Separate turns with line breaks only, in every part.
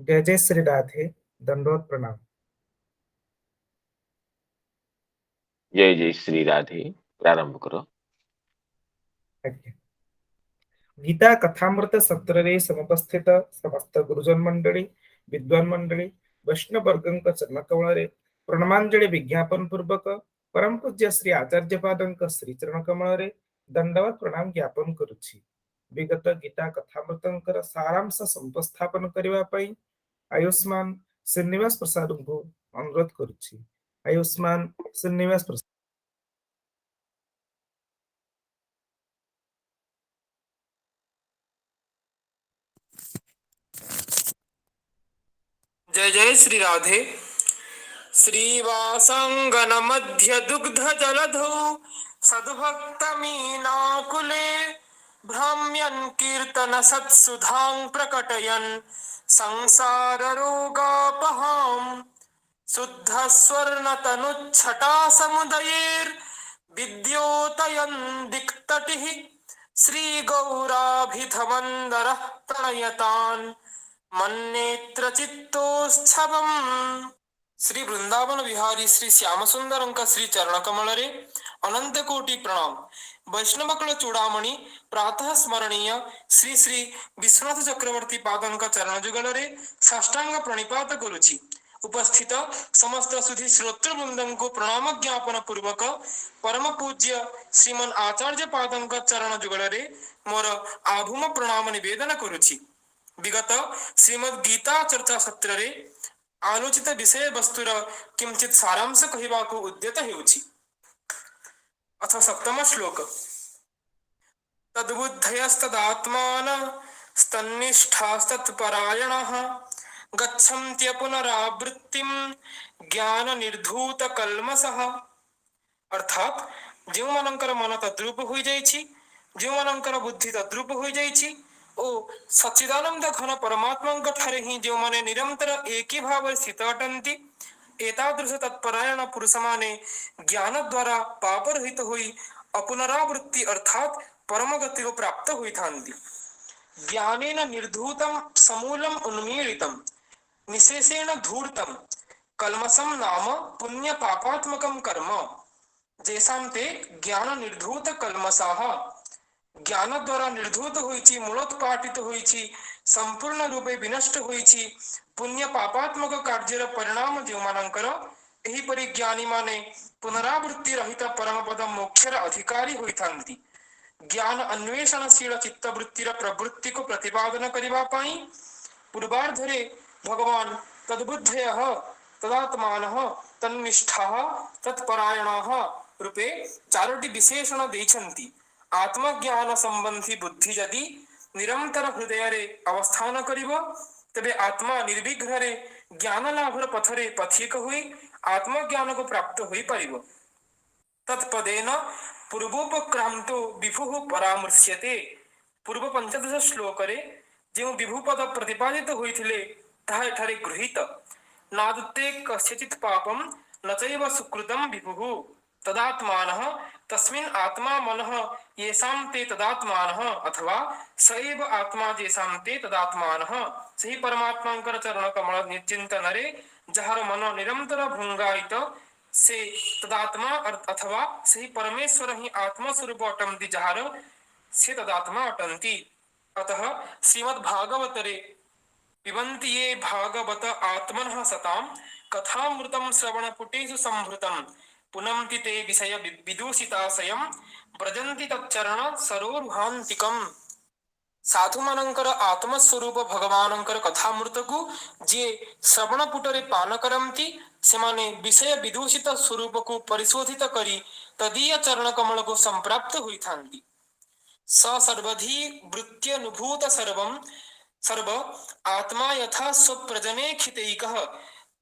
जय जय श्री राधे। दंडवत प्रणाम।
जय जय श्री राधे। प्रारंभ करो।
आज्ञा। गीता कथामृत सत्र समुपस्थित समस्त गुरुजन मंडली विद्वान मंडली वैष्णव वर्गंक चरण कमल प्रणमांजलि विज्ञापन पूर्वक परम पूज्य श्री आचार्य पादंक श्री चरण कमल दंडवत प्रणाम ज्ञापन करुछि। विगत गीता कथामृतंकर सारांश संपस्थापन करबा पई आयुष्मान श्रीनिवास प्रसाद को अनुरोध करुछि। आयुष्मान श्रीनिवास प्रसाद।
जय जय श्री राधे। श्रीवासांगन मध्य दुग्ध जलधौ सद्भक्त मीनाकुले भ्राम्यन् कीर्तन सत्सुधां प्रकटयन् संसार रोगापहाम् शुद्ध स्वर्ण तनुच्छटा समुदयेर विद्योतयन् दिक्तटिः श्री गौराभिधमन्दरः प्रणयतान् मन्नेत्र चित्तोच्छवम्। श्री वृंदावन विहारी श्री श्याम सुंदर श्री चरण कमल अनंत कोटि प्रणाम। वैष्णवकुल चूड़ामणि प्रातः स्मरणीय श्री श्री विश्वनाथ चक्रवर्ती पादंक चरण जुगल साष्टांग प्रणिपात करुछि। उपस्थित समस्त सुधी श्रोत्र वृंदं को प्रणाम ज्ञापन पूर्वक परम पूज्य श्रीमन आचार्य पादंक चरण जुगल मोर आभूम प्रणाम निवेदन करुछि। विगत श्रीमद् गीता चर्चा सत्र रे आलोचित विषय वस्तुर किंचित सारांश कहवाको उद्यत हेउछि। अथ सप्तम श्लोक। तद्बुद्धयस्तदात्मान स्तन्निष्ठास्तत्परायणः गच्छन्त्य पुनरावृत्तिं ज्ञान निर्धूत कल्मषः। अर्थात जो मानकर मन तद्रूप हो जाइछि, जो मानकर बुद्धि तद्रूप हो जाइछि ओ सच्चिदानंद घन परमात्मा ठारे ही जो माने निरंतर एक ही भाव स्थित अटंती, एतादृश तत्परायण पुरुष माने ज्ञान द्वारा पाप रहित होई अपुनरावृत्ति अर्थात परम गति को प्राप्त होइथान्ति। ज्ञानेन निर्धूतं समूलम उन्मीलितं निशेषेण धूर्तं कल्मषं नाम पुण्य पापात्मकं कर्म। जेसाम ते ज्ञान निर्धूत कल्मषाः, ज्ञान द्वारा निर्धूत होइछि, मूलोत्पाटित होइछि, संपूर्ण रूपे विनष्ट होइछि पुण्य पापात्मक कार्यर परिणाम जो मानकर एही परि ज्ञानी माने पुनरावृत्ति रहित परम पद मोक्षर अधिकारी होइथान्ति। ज्ञान अन्वेषणशील चित्तवृत्तिर प्रवृत्ति को प्रतिपादन करिबा पाई पूर्वार्धरे भगवान तद्बुद्धयः तदात्मानः तन्निष्ठाः तत्परायणाः रूपे चारोटी विशेषण देइछन्ति। आत्मज्ञान संबंधी बुद्धि यदि निरंतर हृदय रे अवस्थान करिबो तबे आत्मा निर्विघ्न रे ज्ञान लाभर पथरे पथिक हुई आत्मज्ञान को प्राप्त होई परिबो। तत्पदेन पूर्वोपक्रांतो विभुः परामर्श्यते। पूर्व 15 श्लोक रे जो विभुपद प्रतिपादित होइथिले ताहा एठारे गृहीत। नादुत्ते कस्यचित् पापं न चैव सुकृतं विभुः तदात्मानः तस्मिन् आत्मा मनः येषां ते तदात्मानः अथवा स एव आत्मा जेषां ते तदात्मानः। सही परमात्मांकर चरण कमल निचिंतन रे जहार मन निरंतर भृंगायित से तदात्मा अथवा सही परमेश्वर ही आत्मा स्वरूप अटंती जहार से तदात्मा अटंती। अतः श्रीमद् भागवतरे पिबन्ति ये भागवत आत्मनः सतां कथामृतं श्रवणपुटेषु संभृतं पुनन्ति ते विषय विदूषिताशयं व्रजन्ति तच्चरण सरोरुहान्तिकम्। साधु मानकर आत्मस्वरूप भगवानंकर कथामृत को जे श्रवणपुटरे पान करन्ति सेमाने विषय विदूषित स्वरूप को परिशोधित करी तदीय चरण कमल को संप्राप्त होइथान्ति। स सर्वधि वृत्त्यनुभूत सर्वं सर्व आत्मा यथा स्वप्रजने खितैकः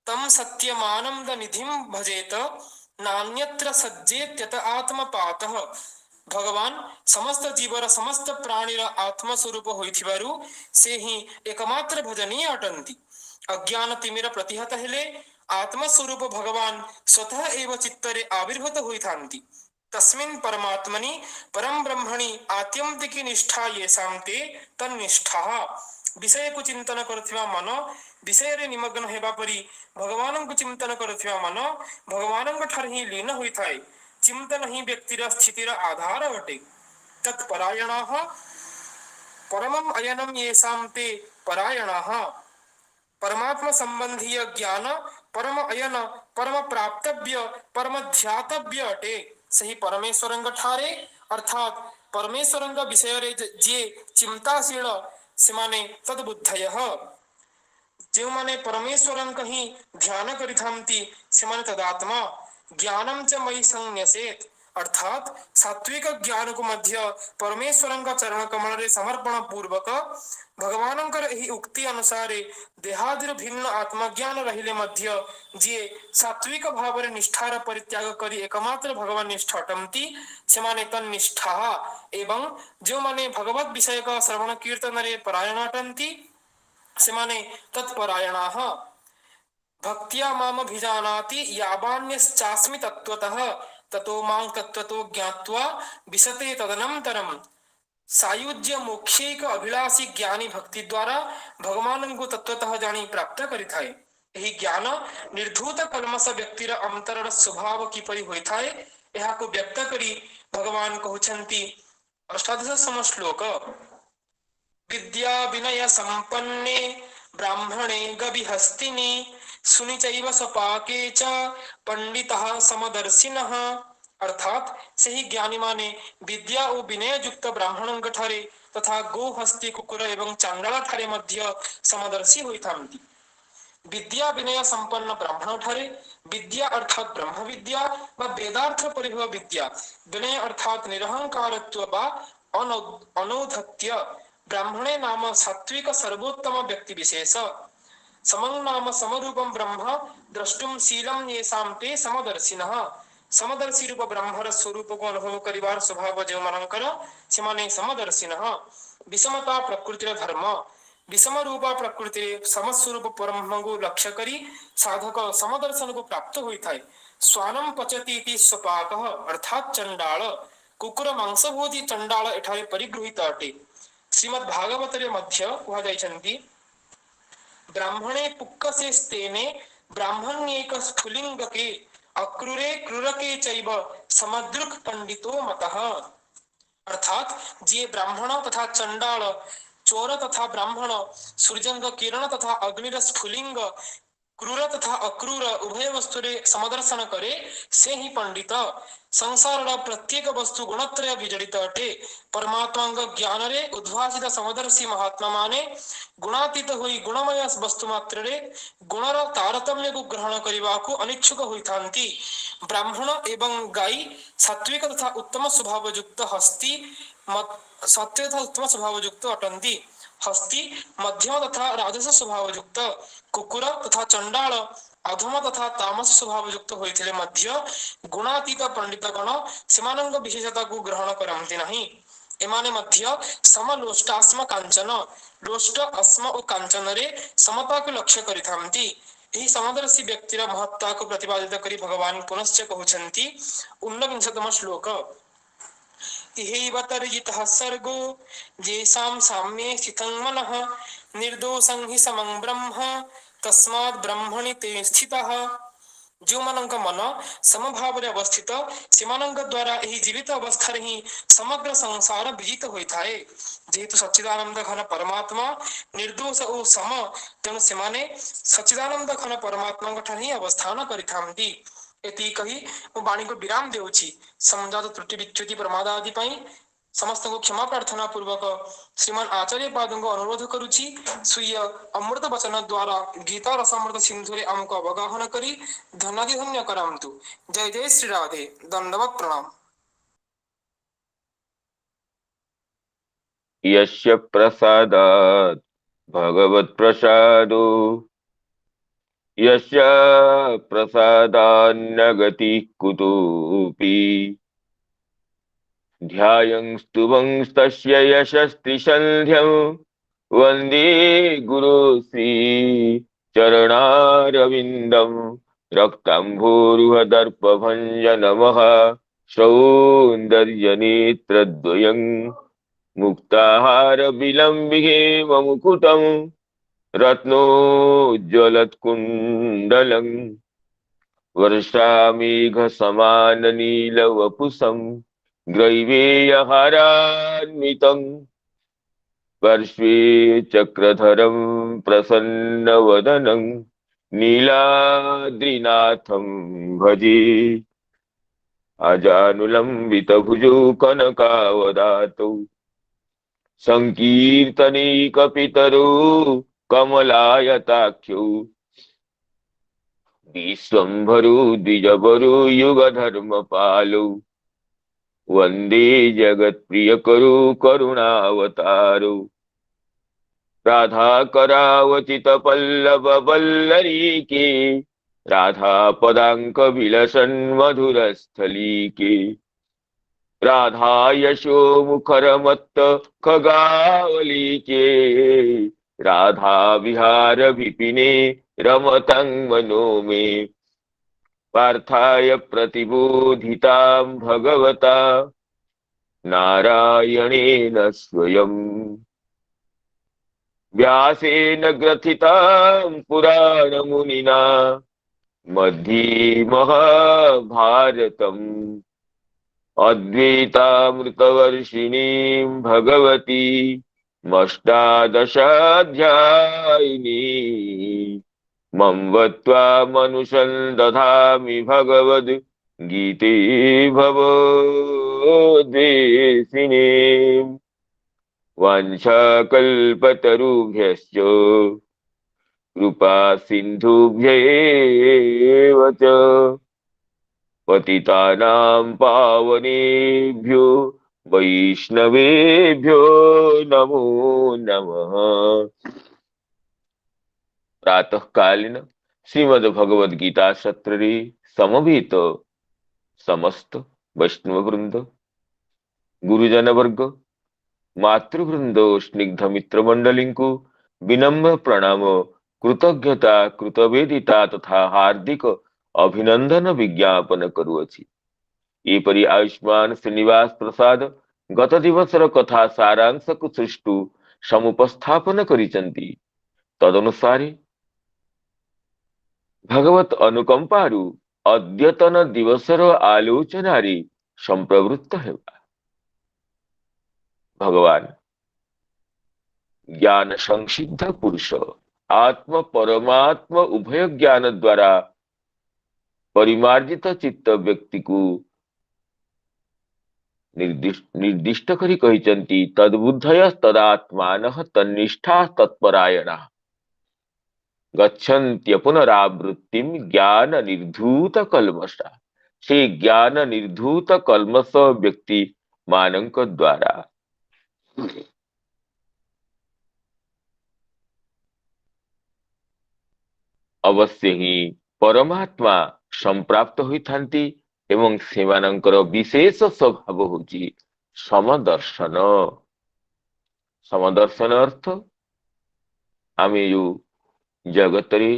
तं सत्यमानंद निधिं भजेत नान्यत्र सज्जेत्यत आत्मपातः। भगवान समस्त जीवर समस्त प्राणीर आत्मस्वरूप होइथिबारु से ही एकमात्र भजनीय अटंती। अज्ञान तिमिर प्रतिहत हेले आत्मस्वरूप भगवान स्वतः एव चित्तरे आविर्भूत होइथान्ति। तस्मिन् परमात्मनि परम ब्रह्मणि आत्यंतिकी निष्ठा येषां ते तन्निष्ठाः। विषय को चिंतन करथिबा मन विषय रे निमग्न हेबा परि भगवान को चिंतन करथिबा मन भगवान ठार ही लीन होइथाय। चिंतन ही व्यक्तिर स्थितिर आधार अटे। तत्परायणाः परमं अयनं येषां ते परायणाः। परमात्मा संबंधीय ज्ञान परम अयन परम प्राप्तव्य परम ध्यातव्य अटे। सही परमेश्वरंग ठारे अर्थात परमेश्वरंग विषय रे जे चिंताशील सेमाने तद्बुद्धयः। जो माने परमेश्वरंक ही ध्यान करिथान्ति सेमाने तदात्मा ज्ञानम च मयि संन्यसेत। अर्थात सात्विक ज्ञान को मध्य परमेश्वरंक चरण कमल रे समर्पण पूर्वक भगवानंकर एही उक्ति अनुसारे देहादिर भिन्न आत्मज्ञान रहिले मध्य जे सात्विक भाव रे निष्ठार परित्याग करी एकमात्र भगवान निष्ठ अटंती सेमाने तन्निष्ठाः। एवं जो माने भगवत विषय का श्रवण कीर्तन रे परायण अटंती सेमाने तत्परायणाः। भक्त्या मामभिजानाति यावान्यश्चास्मि तत्त्वतः ततो मां तत्त्वतो ज्ञात्वा विशते तदनन्तरम्। सायुज्य मोक्षैक अभिलाषी ज्ञानी भक्ति द्वारा भगवान को तत्वतः जानी प्राप्त करिथाय। एही ज्ञान निर्धूत कल्मष व्यक्तिर अंतरर स्वभाव किपरि होइथाय एहा को व्यक्त करी भगवान कहउछन्ति 18 श्लोक। विद्या विनय संपन्ने ब्राह्मणे गविहस्तिनि सुनिचैव सपाके च पंडितः समदर्शिनः। अर्थात सही ज्ञानी माने विद्या और विनय युक्त ब्राह्मण ठारे तथा गो हस्ती कुकुर एवं चांडाल ठारे मध्य समदर्शी होइथान्ति। विद्या विनय संपन्न ब्राह्मण ठारे विद्या अर्थात ब्रह्म विद्या व वेदार्थ परिभव विद्या, विनय अर्थात निरहंकारत्व व अनौद्धत्य, ब्राह्मणे नाम सात्विक सर्वोत्तम व्यक्ति विशेष। समं नाम समरूपं ब्रह्म द्रष्टुम शीलम येषां ते समदर्शिनः। समदर्शी रूप ब्रह्मर स्वरूप को अनुभव करिवार स्वभाव जो मनंकर सेमाने समदर्शिनः। विषमता प्रकृतिर धर्म विषम रूपा प्रकृति समस्वरूप ब्रह्म को लक्ष्य करी साधक समदर्शन को प्राप्त होता है। स्वानम पचती इति स्वपाकः अर्थात चंडाल कुकुर मांस भोजी चंडाल एठारे परिगृहीत अटे। श्रीमद् भागवतरे मध्य कुहाଯାଇଛନ୍ତି ब्राह्मणे पुक्कसे स्तेने ब्राह्मण्येक स्फुलिंगके अक्रूरे क्रूरके चैव समदृक् पंडितो मतः। अर्थात जे ब्राह्मण तथा चंडाल चोर तथा ब्राह्मण सूर्यंग किरण तथा अग्निर स्फुलिंग क्रूर तथा अक्रूर उभय वस्तुरे समदर्शन करे से ही पंडित। संसार प्रत्येक वस्तु गुणत्रय विजड़ित अटे। परमात्मा ज्ञान रे उद्भासित समदर्शी महात्मा माने गुणातीत हुई गुणमय वस्तु मात्र रे गुणर तारतम्य को ग्रहण करने को अनिच्छुक होइथांती। ब्राह्मण एवं गाई सात्विक तथा उत्तम स्वभाव युक्त हस्ती सात्विक तथा उत्तम स्वभाव युक्त अटंती। हस्ती मध्यम तथा राजस स्वभाव युक्त कुकुर तथा चंडाल अधम तथा तामस स्वभाव युक्त होइथिले मध्य गुणातीत पंडित गण सेमानंग विशेषता को ग्रहण करंती नहीं। एमाने मध्य सम लोष्टास्म कांचन लोष्ट अस्म और कांचन रे समता को लक्ष्य करिथांती। ଏହି ସମଦର୍ଶୀ ବ୍ୟକ୍ତିର ମହତ୍ତାକୁ ପ୍ରତିପାଦିତ କରି ଭଗବାନ ପୁନଶ୍ଚ କହୁଛନ୍ତି 19ତମ ଶ୍ଲୋକ इहैव तर्जितः सर्गो येषां साम्ये स्थितं मनः निर्दोषं हि समं ब्रह्म तस्मात् ब्रह्मणि ते स्थितः। जो मनंक मन समभाव अवस्थित सेमानंक द्वारा यही जीवित अवस्था ही समग्र संसार विजित होता है। जेहेतु सच्चिदानंद घन परमात्मा निर्दोष और सम तेणु सेमाने सच्चिदानंद घन परमात्मा ठार ही अवस्थान करिथांती। एति कही मु वाणी को विराम देउछि। समजात त्रुटि विच्युति प्रमादादि पई समस्त को क्षमा प्रार्थना पूर्वक श्रीमान आचार्य पादों को अनुरोध करुछि स्वीय अमृत वचन द्वारा गीता रसामृत सिंधुरे आमको अवगाहन करी धनादि धन्य करामतु। जय जय श्री राधे। दंडवत प्रणाम।
यस्य प्रसादात् भगवत् प्रसादो यस्य प्रसादान्न गति कुतोऽपि ध्यायं स्तुवंस्तस्य यशस्त्रिसन्ध्यं वन्दे गुरु श्री चरणारविन्दं रक्ताम्भोरुहदर्पभञ्जनमः सौन्दर्यनेत्रद्वयं मुक्ताहार विलम्बिहेम मुकुटं रत्नोज्ज्वलत्कुण्डलं वर्षामेघसमाननीलवपुषं ग्रैवेयहारान्वितं पार्श्वे चक्रधरं प्रसन्नवदनं नीलाद्रिनाथं भजे। अजानुलम्बितभुजौ कनकावदातौ संकीर्तनैकपितरो कमलायताख्यौ विश्वम्भरो द्विजवरो युगधर्मपालौ वन्दे जगत्प्रियकरो करुणावतारो राधाकरावचितपल्लववल्लरीके राधापदाङ्कविलसन् मधुरस्थलीके राधा यशो मुखरमत्त खगावलीके राधा विहार विपिने रमतं मनो मे पार्थाय प्रतिबोधितां भगवता नारायणेन स्वयं व्यासेन ग्रथितां पुराणमुनिना मध्ये महाभारतम् अद्वैतामृतवर्षिणीं भगवती मष्टादशाध्यायिनी मम्वत्वा मनुषं दधामि भगवद् गीते भवद्वेषिणे वाञ्छाकल्पतरुभ्यश्च कृपा सिन्धुभ्यैव च पतितानां पावनेभ्यो वैष्णवेभ्यो नमो नमः। प्रातः कालीन श्रीमद् भगवद गीता सत्र रे समवेत समस्त वैष्णव वृंद गुरुजन वर्ग मातृवृंद स्निग्ध मित्र मंडली को विनम्र प्रणाम कृतज्ञता कृतवेदिता तथा हार्दिक अभिनंदन विज्ञापन करुअछि। एपरि आयुष्मान श्रीनिवास प्रसाद गत दिवसर कथा सारांश को सृष्टु समुपस्थापन करिसंति। तदनुसारे भगवत अनुकंपारु अद्यतन दिवसर आलोचनारे संप्रवृत्त हेबा। भगवान ज्ञान संसिद्ध पुरुष आत्म परमात्म उभय ज्ञान द्वारा परिमार्जित चित्त व्यक्ति को निर्दिष्ट करी कहिचंती तद्बुद्धय तदात्मानः तन्निष्ठा तत्परायणः गच्छन्त्य पुनरावृत्तिम ज्ञान निर्धूत कल्मषा। से ज्ञान निर्धूत कल्मष व्यक्ति मानक द्वारा अवश्य ही परमात्मा संप्राप्त होइथांती एवं सेमानंकर विशेष स्वभाव होची समदर्शन। समदर्शन अर्थ आमे जो जगत रे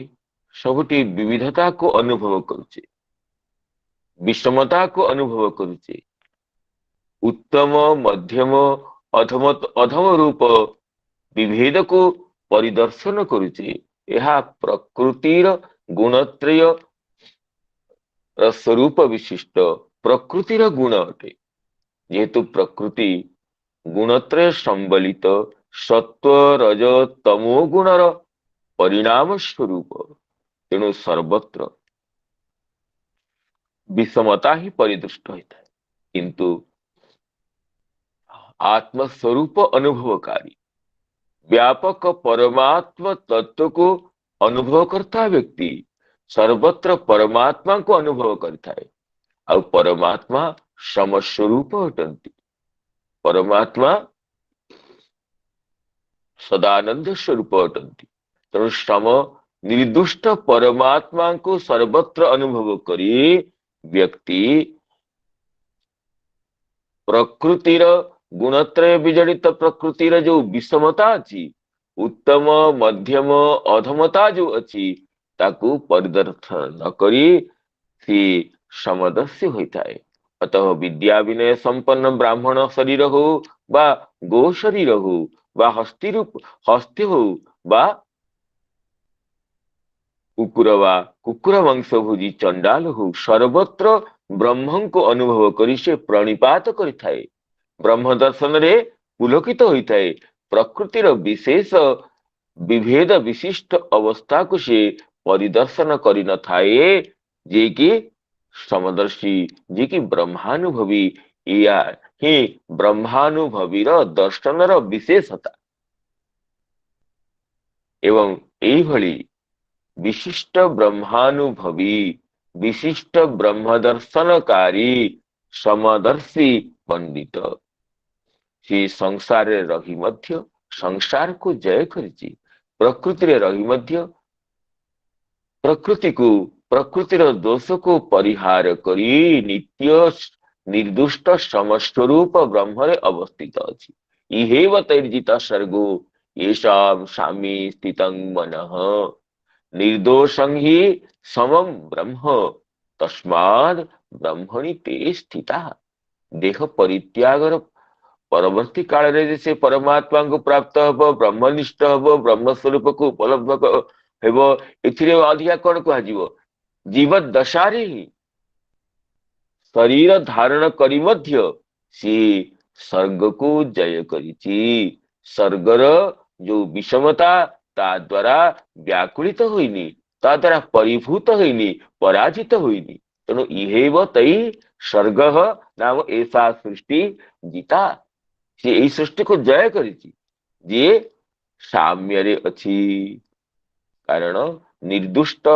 सबुटी विविधता को अनुभव करुचे, विषमता को अनुभव करुचे, उत्तम मध्यम अधम रूप विभेद को परिदर्शन करुचे। यह प्रकृतिर गुणत्रय स्वरूप विशिष्ट प्रकृतिर गुण अटे। जेहेतु प्रकृति गुणत्रय संबलित सत्व रज तमो गुणर परिणाम स्वरूप, तेणु सर्वत्र विषमता ही परिदृष्ट होता है। किंतु आत्मस्वरूप अनुभवकारी व्यापक परमात्म तत्व को अनुभव करता व्यक्ति सर्वत्र परमात्मा को अनुभव करता है। और परमात्मा समस्वरूप अटंती। परमात्मा सदानंद स्वरूप अटंती। तेणु सम निर्दुष्ट परमात्मा को सर्वत्र अनुभव करी व्यक्ति प्रकृतिर गुणत्रय विजड़ित प्रकृतिर जो विषमता अच्छी, उत्तम मध्यम अधमता जो अच्छी ताकू परिदर्शन न करी सी समदस्य होता है। अतः विद्या विनय संपन्न ब्राह्मण शरीर हो बा गो शरीर हो बा हस्ती हो बा कुकुर वंश भोजी चंडाल हो, सर्वत्र ब्रह्म को अनुभव करी से प्रणिपात करिथाए। ब्रह्म दर्शन रे पुलकित होता है। प्रकृतिर विशेष विभेद विशिष्ट अवस्था को से परिदर्शन करी न थाए, जे कि समदर्शी, जे कि ब्रह्मानुभवी, या ही ब्रह्मानुभवीर दर्शनर विशेषता। एवं एई भली विशिष्ट ब्रह्मानुभवी विशिष्ट ब्रह्म दर्शनकारी समदर्शी पंडित से संसार रही मध्य संसार को जय करिछि। प्रकृति रे रही मध्य प्रकृति को प्रकृतिर दोष को परिहार करी नित्य निर्दुष्ट समस्वरूप ब्रह्म रे अवस्थित अछि। इहेव तैर्जित सर्गो येषां सामी स्थितं मनः निर्दोषं हि समं ब्रह्म तस्माद् ब्रह्मणि ते स्थिता। देह परित्यागर परवर्ती काल रे जैसे परमात्मा को प्राप्त हब, ब्रह्मनिष्ठ हब, ब्रह्म स्वरूप को उपलब्ध हेबो, एथिरे अधिका कोन कहजिवो जीव दशारे ही शरीर धारण करी मध्य सी स्वर्ग को जय करिछि। स्वर्गर जो विषमता ता द्वारा व्याकुलित होइनी, ता द्वारा परिभूत होइनी, पराजित होइनी। तेणु इहेव तै स्वर्ग नाम ऐसा सृष्टि जीता, से यही सृष्टि को जय करिछि जे साम्य रे अछि। कारण निर्दुष्ट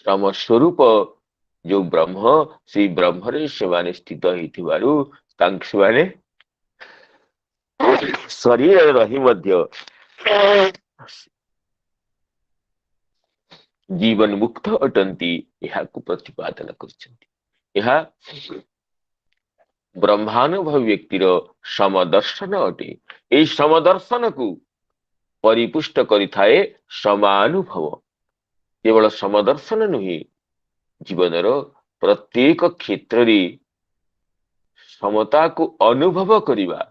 समस्वरूप जो ब्रह्म से ब्रह्म रे सेमाने स्थित होइथिबारु तांक सेमाने शरीर रही मध्य जीवन मुक्त अटंती को प्रतिपादन कर ब्रह्मानुभव व्यक्तिर समदर्शन अटे। ए समदर्शन को परिपुष्ट करिथाए समानुभव। केवल समदर्शन नुहे, जीवनर प्रत्येक क्षेत्र रे समता को अनुभव करिबा।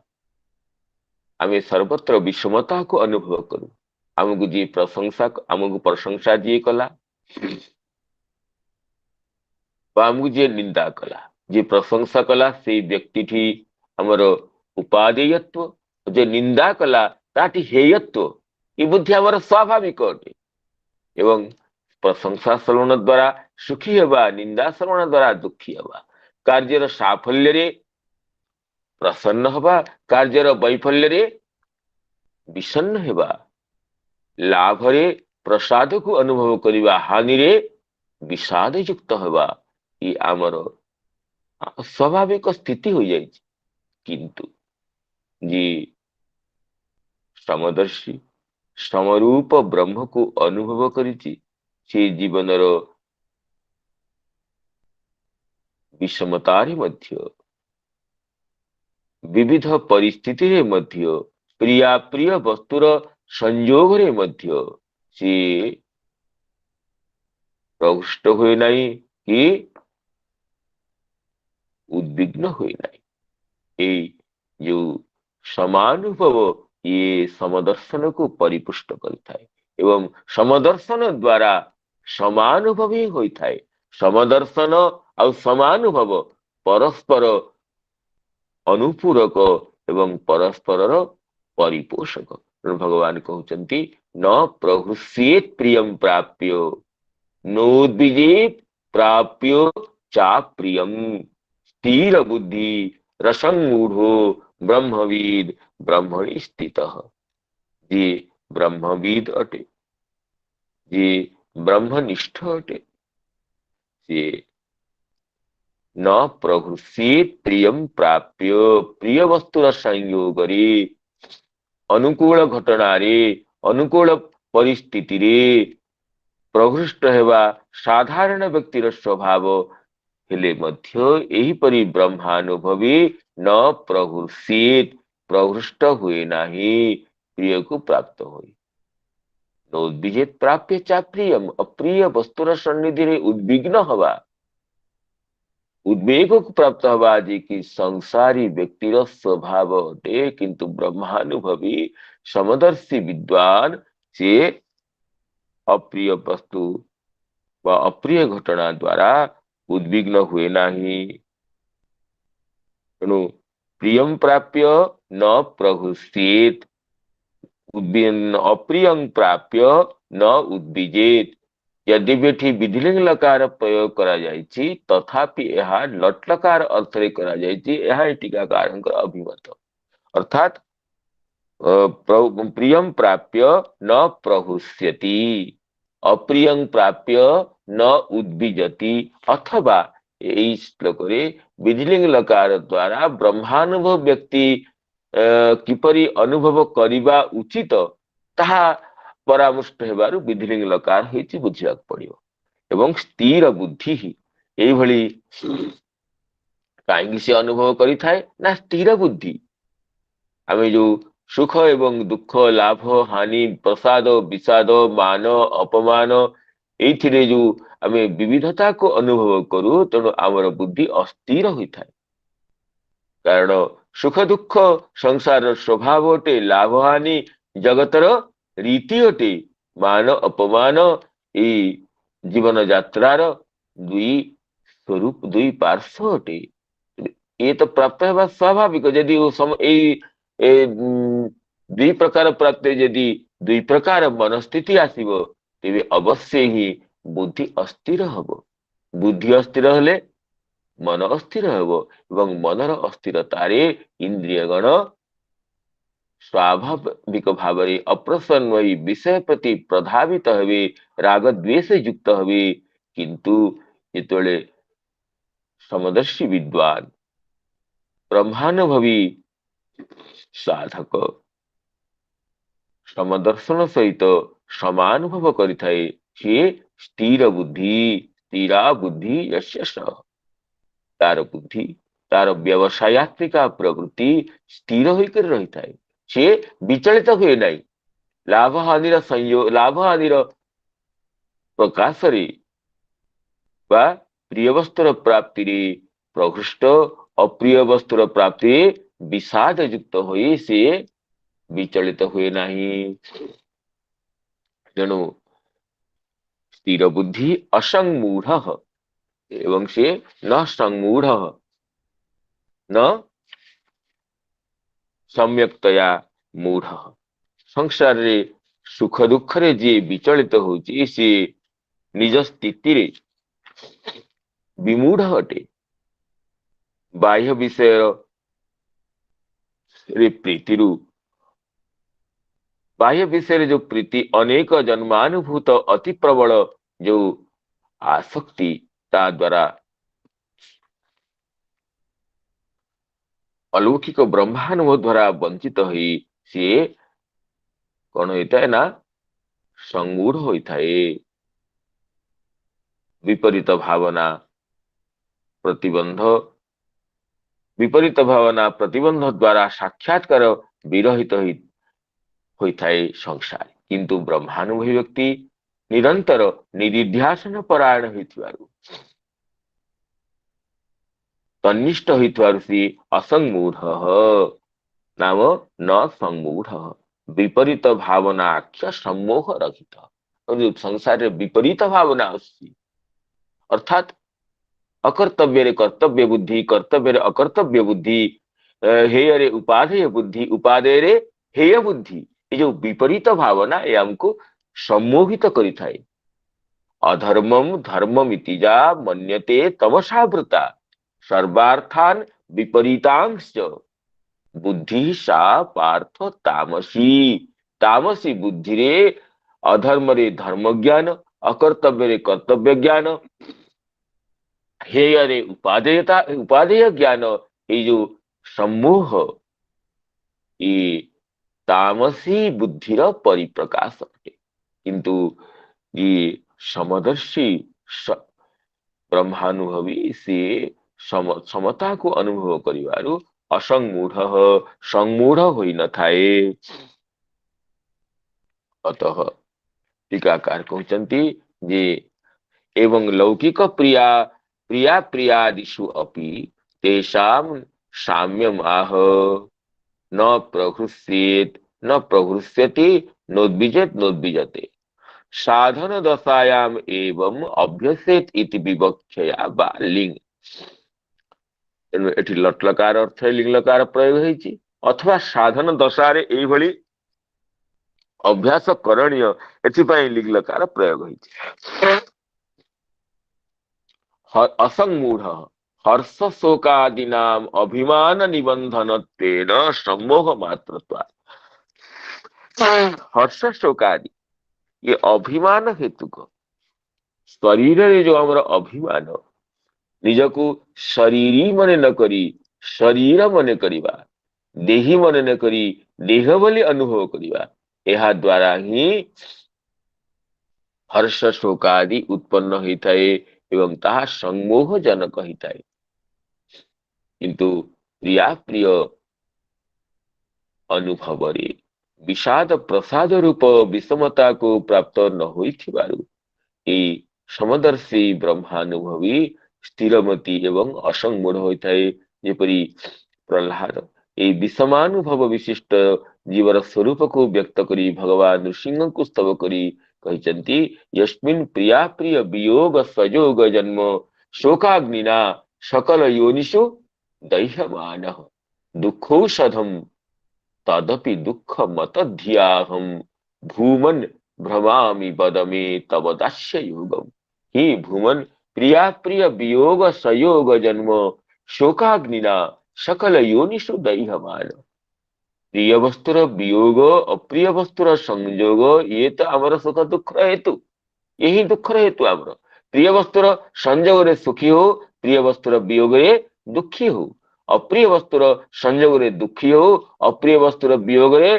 आमे सर्वत्र विषमता को अनुभव करू। आमको जी प्रशंसा, आमको प्रशंसा जी कला आमको जी निंदा कला, जी प्रशंसा कला से व्यक्ति ठी हमर उपादेयत्व, जे निंदा कला ताठी हेयत्व, ये बुद्धि हमर स्वाभाविक अटे। एवं प्रशंसा श्रवण द्वारा सुखी हेबा, निंदा श्रवण द्वारा दुखी हेबा। कार्यर साफल्य रे प्रसन्न हवा, कार्यर वैफल्य रे विषन्न हेबा। लाभ रे प्रसाद को अनुभव करिबा, हानि रे विषाद युक्त हेबा। ये आमर स्वाभाविक स्थिति हो जाए। किंतु जी समदर्शी समरूप ब्रह्म को अनुभव करिछि, से जीवनर विषमतारे मध्य, विविध परिस्थिति रे मध्य, प्रिया प्रिय वस्तुर संयोग रे मध्य से प्रविष्ट हुए नहीं कि उद्विग्न हुए नहीं। ये जो समानुभव ये समदर्शन को परिपुष्ट करिथाए एवं समदर्शन द्वारा समानुभव ही होइथाए। समदर्शन और समानुभव परस्पर अनुपूरक एवं परस्पर परिपोषक। भगवान कहते न प्रहृष्येत प्रियम प्राप्य नोद्विजेत प्राप्य चा प्रियम स्थिर बुद्धि रसंगूढ़ो ब्रह्मविद ब्रह्मणि स्थितः। जे ब्रह्मविद अटे, जे ब्रह्मनिष्ठ अटे, से न प्रहृष्येत प्रियम प्राप्य, प्रिय वस्तुर संयोग रे, अनुकूल घटना रे, अनुकूल परिस्थिति रे प्रहृष्ट हेबा साधारण व्यक्तिर स्वभाव हेले मध्य एही परि ब्रह्मानुभवी न प्रहृष्येत, प्रहृष्ट हुए नाही, प्रिय को प्राप्त हुई। नोद्विजेत प्राप्य चा प्रियम, अप्रिय वस्तुर सन्निधि रे उद्विग्न हवा, उद्वेग को प्राप्त हवा जी की संसारी व्यक्तिर स्वभाव अटे। किंतु ब्रह्मानुभवी समदर्शी विद्वान से अप्रिय वस्तु व अप्रिय घटना द्वारा उद्विग्न हुए नाही। तेणु प्रियम प्राप्य न प्रहृष्येत, अप्रियं प्राप्य न उद्विजेत। यदि बेठी विधिलिंग लकार प्रयोग करा जायछि तथापि यह लट्लकार अर्थ रे करा जायछि। यह टीकाकारंकर अभिमत। अर्थात प्रियं प्राप्य न प्रहृष्यति, अप्रियं प्राप्य न उद्विजति। अथवा यही श्लोक रे विधिलिंग लकार द्वारा ब्रह्मानुभव व्यक्ति किपरि अनुभव करिबा उचित ताहा परामृष्ट हेबारु विधिलिंग लकार होइछि बुझिया पड़ियो। एवं स्थिर बुद्धि ही एई भली काहेकि से अनुभव करि थाए ना स्थिर बुद्धि। आमे जो सुख एवं दुख, लाभ हानि, प्रसाद विषाद, मान अपमान एइथिरे जो आमे विविधता को अनुभव करू, तेणु आमर बुद्धि अस्थिर होइथाए। कारण सुख दुख संसार स्वभाव अटे, लाभ हानि जगतर रीति अटे, मान अपमान ए जीवन यात्रार दुई स्वरूप, दुई पार्श्व अटे। ये तो प्राप्त है स्वाभाविक। यदि वो दुई प्रकार प्राप्त यदि दुई प्रकार मनस्थिति आसीबो तेबे अवश्य ही बुद्धि अस्थिर हबो। बुद्धि अस्थिर हेले मन अस्थिर हेबो एवं मनर अस्थिरतारे इंद्रियगण स्वाभाविक भाव में अप्रसन्न होई विषय प्रति प्रभावित हवे, राग द्वेष युक्त हवे। किंतु जेतोले समदर्शी विद्वान ब्रह्मानुभवी साधक समदर्शन सहित समानुभव करिथाए, ସିଏ ସ୍ଥିର ବୁଦ୍ଧି, ସ୍ଥିରା ବୁଦ୍ଧି ଯସ୍ୟ ସଃ। ତାର ବୁଦ୍ଧି, ତାର ବ୍ୟବସାୟାତ୍ମିକା ପ୍ରବୃତ୍ତି ସ୍ଥିର ହୋଇକରି ରହିଥାଏ। ସିଏ ବିଚଳିତ ହୁଏ ନାହିଁ। ଲାଭ ହାନିର ପ୍ରକାଶରେ ବା ପ୍ରିୟ ବସ୍ତୁର ପ୍ରାପ୍ତିରେ ପ୍ରହୃଷ୍ଟ, ଅପ୍ରିୟ ବସ୍ତୁର ପ୍ରାପ୍ତିରେ ବିଷାଦ ଯୁକ୍ତ ହୋଇ ସିଏ ବିଚଳିତ ହୁଏ ନାହିଁ। ତେଣୁ ସ୍ଥିର ବୁଦ୍ଧି ଅସଙ୍ଗମୂଢ ଏବଂ ସେ ନ ସମ୍ମୂଢ न ସମ୍ୟକ୍ତୟା ମୂଢ। ସଂସାରରେ ସୁଖ ଦୁଃଖରେ ଯିଏ ବିଚଳିତ ହଉଛି ସିଏ ନିଜ ସ୍ଥିତିରେ ବିମୂଢ ଅଟେ। ବାହ୍ୟ ବିଷୟରେ ଯୋଉ ପ୍ରୀତି ଅନେକ ଜନ୍ମାନୁଭୂତ ଅତି ପ୍ରବଳ ଯୋଉ ଆସକ୍ତି ତା ଦ୍ୱାରା अलौकिक ब्रह्मानुभव द्वारा वंचित होई सिए कौन होता है ना संगूढ़ होता है। विपरीत भावना प्रतिबंध द्वारा साक्षात्कार विरहित होता है संसार। किंतु ब्रह्मानुभवी व्यक्ति निरंतर निदिध्यासन परायण होइथिबारु तन्निष्ठ होइथिबारु सी असंगूढ़ नाम न संगूढ़। विपरीत भावना आख्य सम्मोह रहित। और जो संसार रे विपरीत भावना आसी अर्थात अकर्तव्य रे कर्तव्य बुद्धि, कर्तव्य रे अकर्तव्य बुद्धि, हेय रे उपादेय बुद्धि, उपादेय रे हेय बुद्धि, ये जो विपरीत भावना ये हमको सम्मोहित करिथाए। अधर्मम धर्ममिति जा मन्यते तमसावृता सर्वार्थान विपरीतांश बुद्धि सा पार्थ तामसी। तामसी बुद्धि रे अधर्म रे धर्म ज्ञान, अकर्तव्य रे कर्तव्य ज्ञान, हेय रे उपादेय ज्ञान, ये जो सम्मोह ये तामसी बुद्धिर परिप्रकाश अटे। किंतु ये समदर्शी ब्रह्मानुभवी से समता को अनुभव करिवारु असंगूढ़ संगूढ़ होई न थाए। अतः टीकाकार कहते जे एवं लौकिक प्रियादिषु अपि तेषां साम्यम आह न प्रहृष्येत न प्रहृष्यति नोद्विजेत नोद्विजते साधन दशायाम एवं अभ्यसेत इति विवक्षया बा लिंग। एठी लट लकार अर्थ लिंग लकार प्रयोग होइछि अथवा साधन दशारे एई भली अभ्यास करणीय एथिपाई लिंग लकार प्रयोग होइछि। असंगूढ़ हर्ष शोकादीनाम अभिमान निबंधनत्वेन सम्मोह मात्रत्वात्। हर्ष शोकादि ये अभिमान हेतुक शरीर रे जो हमर अभिमान निजको शरीरी मने न करी शरीर मने करिबा, देही मने न करी देह बोली अनुभव करिबा, एहा द्वारा ही हर्ष शोकादि उत्पन्न होइताए एवं ताहा सम्मोह जनक होइताए। किंतु प्रिया प्रिय अनुभव रे विषाद प्रसाद रूप विषमता को प्राप्त न होइथिबारु ए समदर्शी ब्रह्मानुभवी स्थिरमती एवं असंगूढ़ होइताए। जेपरि प्रहलाद ए विषमानुभव विशिष्ट जीवर स्वरूप को व्यक्त करी भगवान नृसिंह को स्तव करी कहते यस्मिन् प्रिया प्रिय वियोग सयोग जन्म शोकाग्निना सकल योनिषु दह्यमानः दुःखौषधम तदपि दुःख मतध्याहम भूमन भ्रमामि बदमे तव दास्य योगम। ही भूमन प्रिया प्रिय वियोग सयोग जन्म शोकाग्निना सकल योनिषु दह्यमान। प्रिय वस्तुर वियोग अप्रिय वस्तुर संयोग ये तो आमर सुख दुख हेतु, यही दुख हेतु आमर। प्रिय वस्तुर संयोग रे सुखी हो, प्रिय वस्तुर वियोग रे दुखी हो, अप्रिय वस्तुर संयोग रे दुखी हो, अप्रिय वस्तुर वियोग रे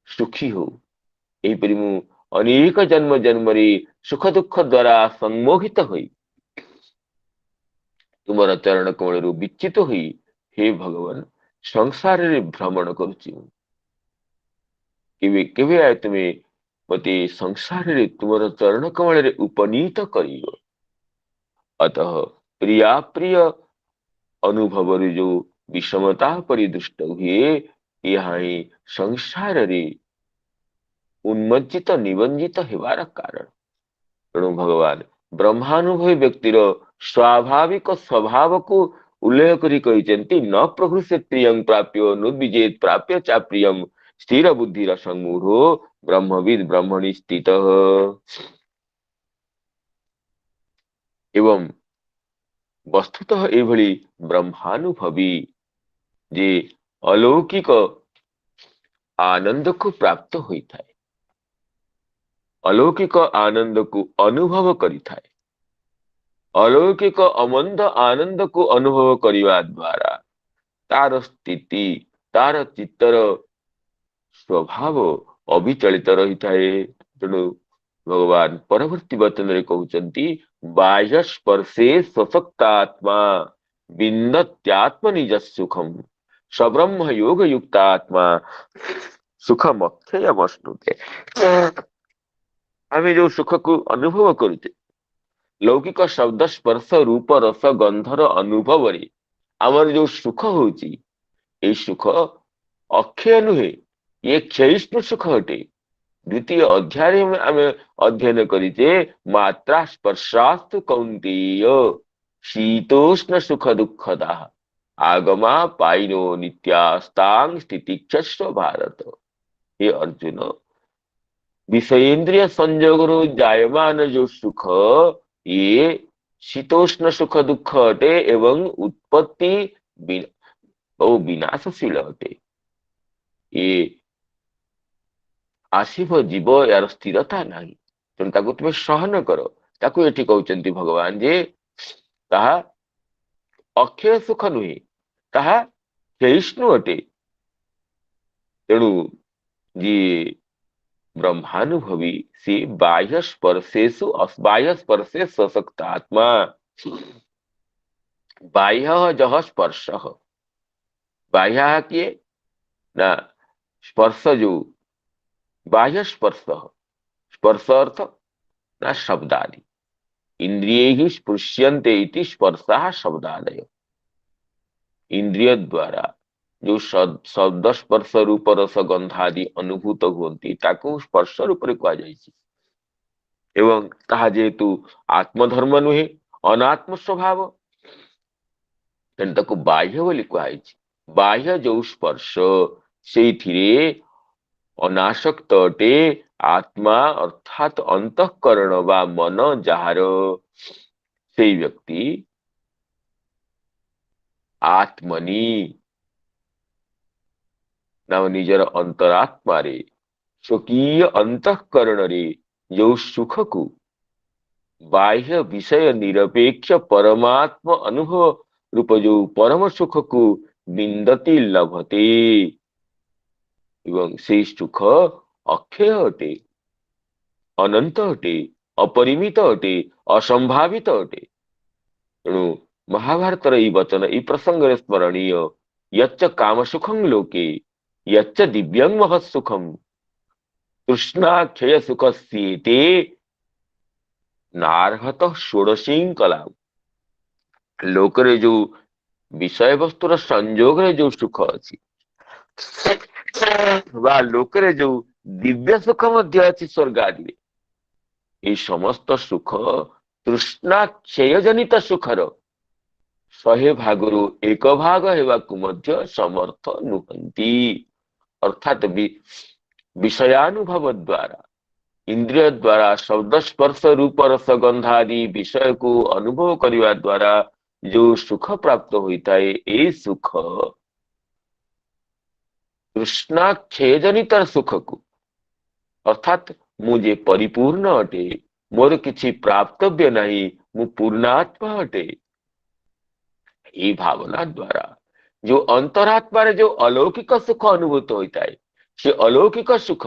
सुखी हो। एहीपरि मु अनेक जन्म जन्मरी सुख दुख द्वारा सम्मोहित हुई तुमर चरण कमल विचित हुई हे भगवान संसार रे भ्रमण करुची केवे केवे आए तुम्हें मते संसार रे तुमर चरण कमल रे उपनीत करियो अतः प्रिया प्रिय अनुभव रे जो विषमता परिदृष्ट हुए यहाँ ही संसार रे उन्मज्जित निबंजित हेबार कारण तेणु भगवान ब्रह्मानुभवी व्यक्तिर स्वाभाविक स्वभाव को उल्लेख करी कहते न प्रभु से प्रियं प्राप्यो नुद्विजेत प्राप्य चा प्रियम स्थिर बुद्धि रसमूढ़ो ब्रह्मविद ब्रह्मणि स्थित एवं वस्तुतः एभली ब्रह्मानुभवी जे अलौकिक आनंद को प्राप्त होता है अलौकिक आनंद को अनुभव करिथाए अलौकिक अमंद आनंद को अनुभव करिवा द्वारा तार स्थिति तार चित्तर स्वभाव अविचलित रही थाए तेणु भगवान परवर्ती वचन रे कहउचंती बाह्य स्पर्शे सशक्तात्मा विन्दत्यात्म निज सुखम सब्रह्म योग युक्तात्मा सुखम अक्षयमश्नुते आमे जो सुख को अनुभव करुचे लौकिक शब्द स्पर्श रूप रस गंधर अनुभव रे आमर जो सुख होची ए सुख अक्षय नुहे ये क्षयिष्णु सुख हटे द्वितीय अध्याय में आमे अध्ययन करिचे मात्रा स्पर्शास्तु कौन्तेय शीतोष्ण सुख दुःखदा आगमा पाइनो नित्यास्तांग स्थितिक्षस्व भारत हे अर्जुन विषयेन्द्रिय संयोग जायमान जो सुख ये शीतोष्ण सुख दुख अटे एवं उत्पत्ति विनाशशील अटे ये आसिव जीव यार स्थिरता नहीं तेणु ताकू तुम सहन करो ताकू एठी कहउचंती भगवान जे ताहा अक्षय सुख नुहे ताहा क्षयिष्णु अटे तेणु जी ब्रह्मानुभवी से बाह्य स्पर्शेषु बाह्य स्पर्शे सशक्त आत्मा बाह्य जह स्पर्श बाह्य किए ना स्पर्श जो बाह्य स्पर्श स्पर्श अर्थ ना शब्दादि इंद्रिय ही स्पृश्यन्ते इति स्पर्शः शब्दादय इंद्रिय द्वारा जो शब्द स्पर्श रूप रस गंधादि अनुभूत हुंती ताको स्पर्श रूप रे कहा जायछि एवं ताहा जेतु आत्मधर्म नुहे अनात्म स्वभाव तेन ताको बाह्य बोली कहाइछि बाह्य जो स्पर्श सेथिरे अनासक्त अटे आत्मा अर्थात अंतःकरण वा मन जहार से व्यक्ति आत्मनि नाम निजर अंतरात्मा रे स्वकीय अंतःकरण रे जो सुख को बाह्य विषय निरपेक्ष परमात्म अनुभव रूप जो परम सुख को विन्दति लभते एवं से सुख अक्षय अटे अनंत अटे अपरिमित अटे असंभावित अटे तेणु महाभारत वचन ई प्रसंग स्मरणीय यच्च काम सुखं लोके यच्च दिव्यं महत् सुखम तृष्णाक्षय सुख सीते नार्हत षोडशीं कला लोकरे जो विषय वस्तुर संयोग रे जो सुख अछि वा लोकरे जो दिव्य सुख मध्य अछि स्वर्ग आदि ये समस्त सुख तृष्णा क्षय जनित सुखर 100 भागरु 1 भाग हेबाकु मध्य समर्थ नुहंती अर्थात विषयानुभव द्वारा इंद्रिय द्वारा शब्द स्पर्श रूप रस गंधादि विषय को अनुभव करने द्वारा जो सुख प्राप्त होता है ये सुख तृष्णा क्षय जनित सुख को अर्थात मुझे परिपूर्ण अटे मोर किछि प्राप्तव्य नहीं मु पूर्णात्मा अटे ये भावना द्वारा जो अंतरात्मा रे जो अलौकिक सुख अनुभूत होता है से अलौकिक सुख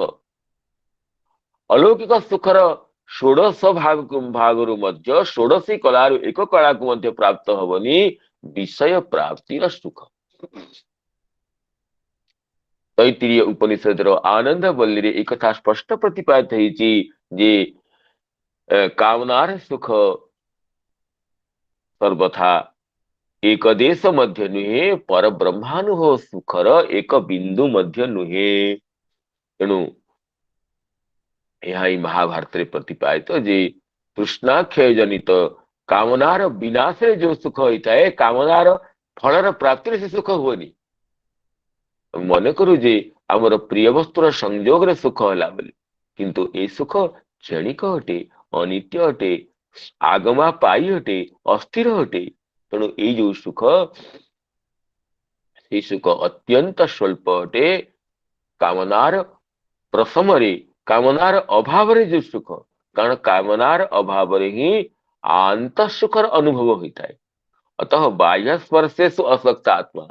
अलौकिक सुखर षोडश भागरु मध्य षोडशी कलारु एक कला को मध्य प्राप्त हबनी विषय प्राप्तिर सुख। तैत्तिरीय उपनिषदर आनंद वल्ली एक कथा स्पष्ट प्रतिपादित होइछि जे कामनार सुख सर्वथा एक देश मध्य नुहे पर ब्रह्मानुभव सुखर एक बिंदु मध्य नुहे। तेणु यह महाभारत प्रतिपादित जे तृष्णाक्षय जनित कामनार विनाश जो सुख होता है कामनार फलर प्राप्ति से सुख हुएनी। मन करू जे आमर प्रिय वस्तुर संयोग सुख होला बोली किंतु ए सुख क्षणिक अटे अनित्य अटे आगमा पाई अटे अस्थिर अटे। तेणु ये जो सुख से सुख अत्यंत स्वल्प अटे। कामनार प्रसमरे कामनार अभाव जो सुख कारण कामनार अभाव ही आंत सुखर अनुभव होता है। अतः बाह्य स्पर्शेषु असक्त आत्मा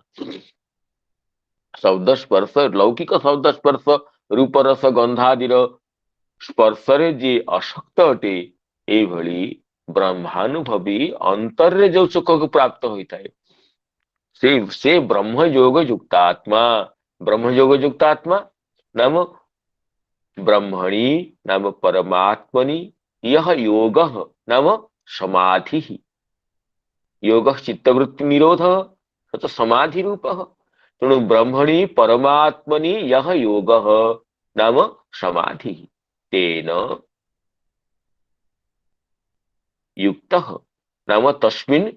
शब्द स्पर्श लौकिक शब्द स्पर्श रूप रस गंधादिर स्पर्शरे जे अशक्त अटे एभली ब्रह्मानुभवी अंतर्रे जो सुख को प्राप्त होता है से ब्रह्मयोग युक्त आत्मा। ब्रह्मयोग युक्त आत्मा नाम ब्रह्मणि नाम परमात्मनि यह योग नाम समाधि। योग चित्तवृत्ति निरोध तो समाधि रूप। तेणु ब्रह्मणि परमात्मनि यह योग नाम समाधि तेन युक्त नाम तस्मिन्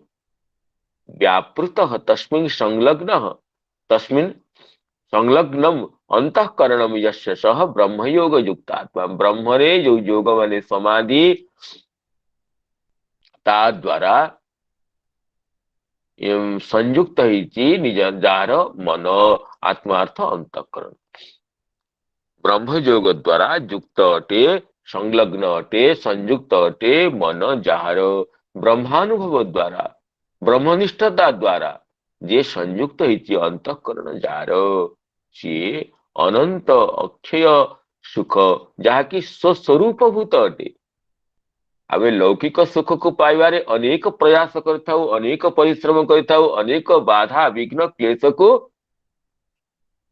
व्यापृतः तस्मिन् संलग्नः तस्मिन् संलग्नम अंतःकरणम यस्य सह ब्रह्मयोग युक्त आत्मा। ब्रह्मरे जो योग माने समाधि ता द्वारा संयुक्त निज जार मन आत्मार्थ अंतःकरण ब्रह्मयोग द्वारा युक्त अटे संलग्न अटे संयुक्त अटे मन जार ब्रह्मानुभव द्वारा ब्रह्मनिष्ठता द्वारा जे संयुक्त अंतःकरण जार सी अनंत अक्षय सुख जहाँकि स्वस्वरूप भूत अटे। आमे लौकिक सुख को पाइबारे अनेक प्रयास करथाउ अनेक परिश्रम करथाउ अनेक बाधा विघ्न क्लेश को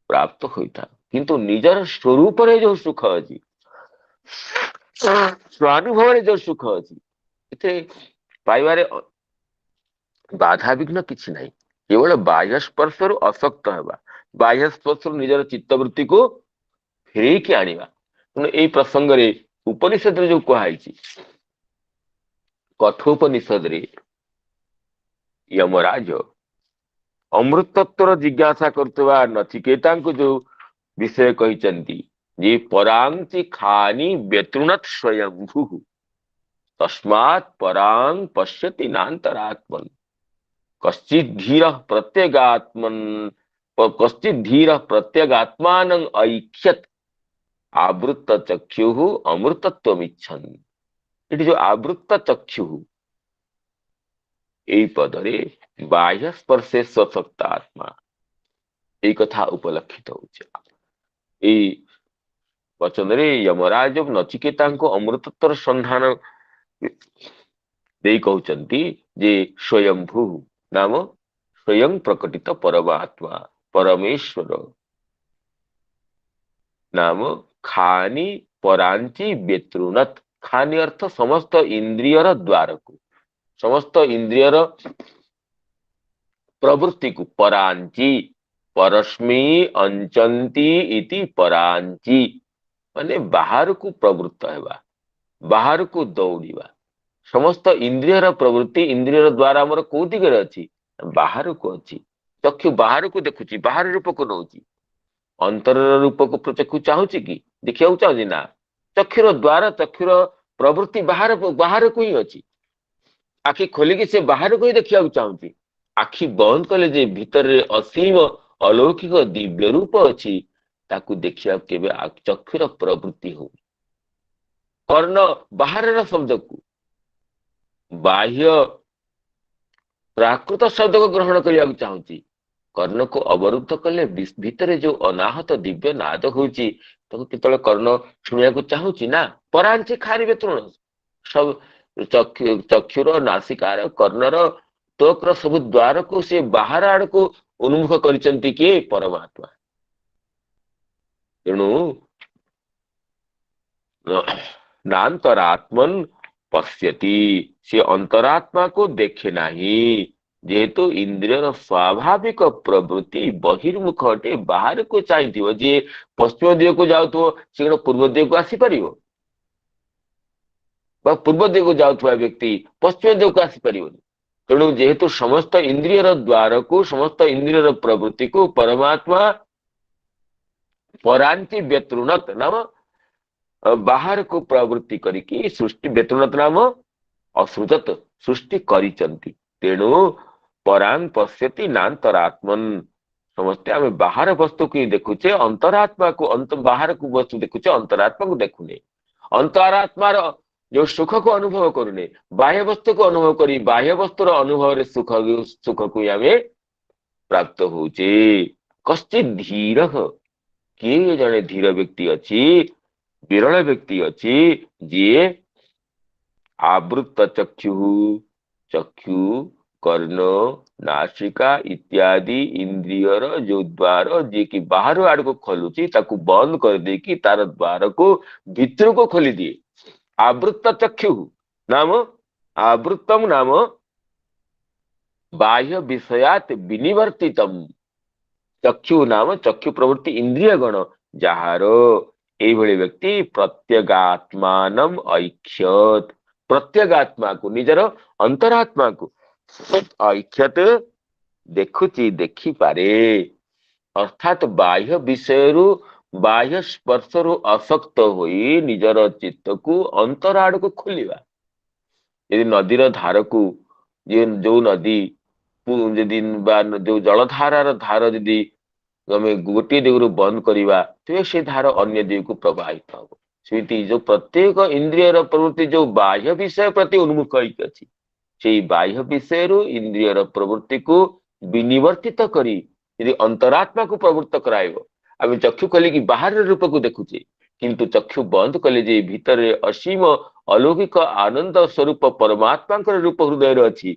प्राप्त होता किंतु निजर स्वरूप रे जो सुख अछि स्वानुभव रे जो सुख अछि इथे पाइबारे बाधा विघ्न किछि नहीं केवल बाह्य स्पर्श असक्त हेबा बाह्य स्पर्श निजर चित्तवृत्ति को फेरे की आनिबा। तेणु एई प्रसंग रे उपनिषद रे जो कहाइछि कठोपनिषद रे यमराज अमृत तत्वर जिज्ञासा करतवा नचिकेता को जो विषय कहिचंती जे परांचि खानी व्यतृणत स्वयंभू तस्मात् परां पश्यति नान्तरात्मन् कश्चित् धीरः प्रत्यगात्मानं ऐक्ष्यत् आवृत्त चक्षुः अमृतत्वमिच्छन्। ये जो आवृत्त चक्षु यही पदरे बाह्य स्पर्शे सशक्त आत्मा यही कथा उपलक्षित होछि। वचन रे यमराज नचिकेता को अमृतत्वर संधान दे कहउचंती जे स्वयंभू नाम स्वयं प्रकटित परमात्मा परमेश्वर नाम खानी परांची व्यतृणत खानी अर्थ समस्त इंद्रियर द्वार को समस्त इंद्रियर प्रवृत्ति को परांची परस्मी अंचंती इति परांची माने बाहर को प्रवृत्त हेबा बाहर को दौड़िबा समस्त इंद्रियर प्रवृत्ति इंद्रियर द्वारा हमर को दिगरे अछि बाहर को अछि। चक्षु बाहर को देखुची बाहर रूप को नउची अंतर रूप को चक्षु चाहूची कि देखिया चाहूची ना चक्षुर द्वारा चक्षुर प्रवृत्ति बाहर बाहर को ही अछि। आखि खोलिकी से बाहर को ही देखिया चाहूची आखि बंद कले जे भीतर असीम अलौकिक दिव्य रूप अछि ताकू देखिया केबे चक्षुर प्रवृत्ति हो। कर्ण बाहर शब्द को बाह्य प्राकृत शब्द को ग्रहण करने चाहूची କର୍ଣ୍ଣ କୁ ଅବରୁଦ୍ଧ କଲେ ଭିତରେ ଯୋଉ ଅନାହତ ଦିବ୍ୟ ନାଦ ହଉଛି ତାକୁ କେତେବେଳେ କର୍ଣ୍ଣ ଶୁଣିବାକୁ ଚାହୁଁଛି ନା ପରାଞ୍ଚି ଖାରିବେ ତୃଣ ସବୁ ଚକ୍ଷୁର ନାସିକାର କର୍ଣ୍ଣର ତୋକର ସବୁ ଦ୍ୱାରକୁ ସେ ବାହାର ଆଡକୁ ଉନ୍ମୁଖ କରିଛନ୍ତି କିଏ ପରମାତ୍ମା। ତେଣୁ ନାନ୍ତରାତ୍ମନ୍ ପଶ୍ୟତି ସେ ଅନ୍ତରାତ୍ମାକୁ ଦେଖେ ନାହିଁ ଯେହେତୁ ଇନ୍ଦ୍ରିୟର ସ୍ୱାଭାବିକ ପ୍ରବୃତ୍ତି ବହିର୍ମୁଖ ଅଟେ ବାହାରକୁ ଚାହିଁଥିବ ଯିଏ ପଶ୍ଚିମ ଦିଗକୁ ଯାଉଥିବ ସେ କଣ ପୂର୍ବ ଦିଗକୁ ଆସିପାରିବ ବା ପୂର୍ବ ଦିଗକୁ ଯାଉଥିବା ବ୍ୟକ୍ତି ପଶ୍ଚିମ ଦିଗକୁ ଆସିପାରିବନି। ତେଣୁ ଯେହେତୁ ସମସ୍ତ ଇନ୍ଦ୍ରିୟର ଦ୍ୱାରକୁ ସମସ୍ତ ଇନ୍ଦ୍ରିୟର ପ୍ରବୃତ୍ତିକୁ ପରମାତ୍ମା ପରାନ୍ତି ବ୍ୟତୃଣତ ନାମ ବାହାରକୁ ପ୍ରବୃତ୍ତି କରିକି ସୃଷ୍ଟି ବ୍ୟତୃଣତ ନାମ ଅସୃଜତ ସୃଷ୍ଟି କରିଛନ୍ତି। ତେଣୁ ପରାଂ ପଶ୍ୟତି ନାନ୍ତରାତ୍ମନ୍ ସମସ୍ତେ ଆମେ ବାହାର ବସ୍ତୁକୁ ହିଁ ଦେଖୁଛେ ଅନ୍ତରାତ୍ମାକୁ ବାହାରକୁ ବସ୍ତୁ ଦେଖୁଛେ ଅନ୍ତରାତ୍ମାକୁ ଦେଖୁନେ ଅନ୍ତରାତ୍ମାର ଯୋଉ ସୁଖକୁ ଅନୁଭବ କରୁନେ ବାହ୍ୟ ବସ୍ତୁକୁ ଅନୁଭବ କରି ବାହ୍ୟ ବସ୍ତୁର ଅନୁଭବରେ ସୁଖକୁ ଆମେ ପ୍ରାପ୍ତ ହଉଛେ। କଶ୍ଚିତ୍ ଧୀର କିଏ ଜଣେ ଧୀର ବ୍ୟକ୍ତି ଅଛି ବିରଳ ବ୍ୟକ୍ତି ଅଛି ଯିଏ ଆବୃତ ଚକ୍ଷୁ କର୍ଣ୍ଣ ନାସିକା ଇତ୍ୟାଦି ଇନ୍ଦ୍ରିୟର ଯୋଉ ଦ୍ୱାର ଯିଏକି ବାହାର ଆଡକୁ ଖୋଲୁଛି ତାକୁ ବନ୍ଦ କରିଦେଇକି ତାର ଦ୍ୱାରକୁ ଭିତରକୁ ଖୋଲିଦିଏ। ଆବୃତ ଚକ୍ଷୁ ନାମ ଆବୃତମ ନାମ ବାହ୍ୟ ବିଷୟାତ ବିନିବର୍ତ୍ତିତମ ଚକ୍ଷୁ ନାମ ଚକ୍ଷୁ ପ୍ରବୃତ୍ତି ଇନ୍ଦ୍ରିୟ ଗଣ ଯାହାର ଏଇଭଳି ବ୍ୟକ୍ତି ପ୍ରତ୍ୟଗାତ୍ମାନମ ଐକ୍ଷ୍ୟତ ପ୍ରତ୍ୟଗାତ୍ମାକୁ ନିଜର ଅନ୍ତରାତ୍ମାକୁ ଐକ୍ଷ୍ୟତ ଦେଖୁଛି ଦେଖିପାରେ ଅର୍ଥାତ ବାହ୍ୟ ବିଷୟରୁ ବାହ୍ୟ ସ୍ପର୍ଶରୁ ଅସକ୍ତ ହୋଇ ନିଜର ଚିତ୍ତକୁ ଅନ୍ତର ଆଡକୁ ଖୋଲିବା। ଯଦି ନଦୀର ଧାରକୁ ଯୋଉ ନଦୀ ଯଦି ବା ଯୋଉ ଜଳଧାରାର ଧାର ଯଦି ଆମେ ଗୋଟିଏ ଦିଗରୁ ବନ୍ଦ କରିବା ତେବେ ସେ ଧାର ଅନ୍ୟ ଦିଗକୁ ପ୍ରବାହିତ ହବ। ସେମିତି ଯୋଉ ପ୍ରତ୍ୟେକ ଇନ୍ଦ୍ରିୟର ପ୍ରବୃତ୍ତି ଯୋଉ ବାହ୍ୟ ବିଷୟ ପ୍ରତି ଉନ୍ମୁଖ ହେଇକି ଅଛି ସେଇ ବାହ୍ୟ ବିଷୟରୁ ଇନ୍ଦ୍ରିୟର ପ୍ରବୃତ୍ତିକୁ ବିନିବର୍ତ୍ତିତ କରି ଯଦି ଅନ୍ତରାତ୍ମାକୁ ପ୍ରବୃତ୍ତ କରାଇବ ଆମେ ଚକ୍ଷୁ ଖୋଲିକି ବାହାରର ରୂପକୁ ଦେଖୁଛେ କିନ୍ତୁ ଚକ୍ଷୁ ବନ୍ଦ କଲେ ଯେ ଭିତରେ ଅସୀମ ଅଲୌକିକ ଆନନ୍ଦ ସ୍ୱରୂପ ପରମାତ୍ମାଙ୍କର ରୂପ ହୃଦୟରେ ଅଛି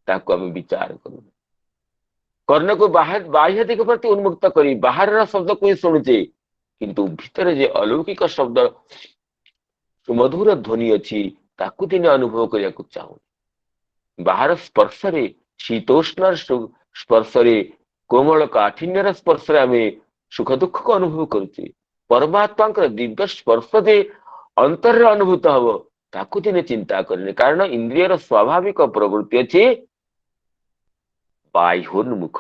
ତାକୁ ଆମେ ବିଚାର କରୁ। କର୍ଣ୍ଣକୁ ବାହ୍ୟ ଦିଗ ପ୍ରତି ଉନ୍ମୁକ୍ତ କରି ବାହାରର ଶବ୍ଦକୁ ହିଁ ଶୁଣୁଛେ କିନ୍ତୁ ଭିତରେ ଯେ ଅଲୌକିକ ଶବ୍ଦ ସୁମଧୁର ଧ୍ୱନି ଅଛି ତାକୁ ଦିନେ ଅନୁଭବ କରିବାକୁ ଚାହୁଁ। ବାହାର ସ୍ପର୍ଶରେ ଶୀତୋଷ୍ଣର ସ୍ପର୍ଶରେ କୋମଳ କାଠିନ୍ୟର ସ୍ପର୍ଶରେ ଆମେ ସୁଖ ଦୁଃଖକୁ ଅନୁଭବ କରୁଛେ ପରମାତ୍ମାଙ୍କର ଦିବ୍ୟ ସ୍ପର୍ଶ ଯେ ଅନ୍ତରରେ ଅନୁଭୂତ ହବ ତାକୁ ଦିନେ ଚିନ୍ତା କରିନି କାରଣ ଇନ୍ଦ୍ରିୟର ସ୍ୱାଭାବିକ ପ୍ରବୃତ୍ତି ଅଛି ବାହ୍ୟୋନ୍ମୁଖ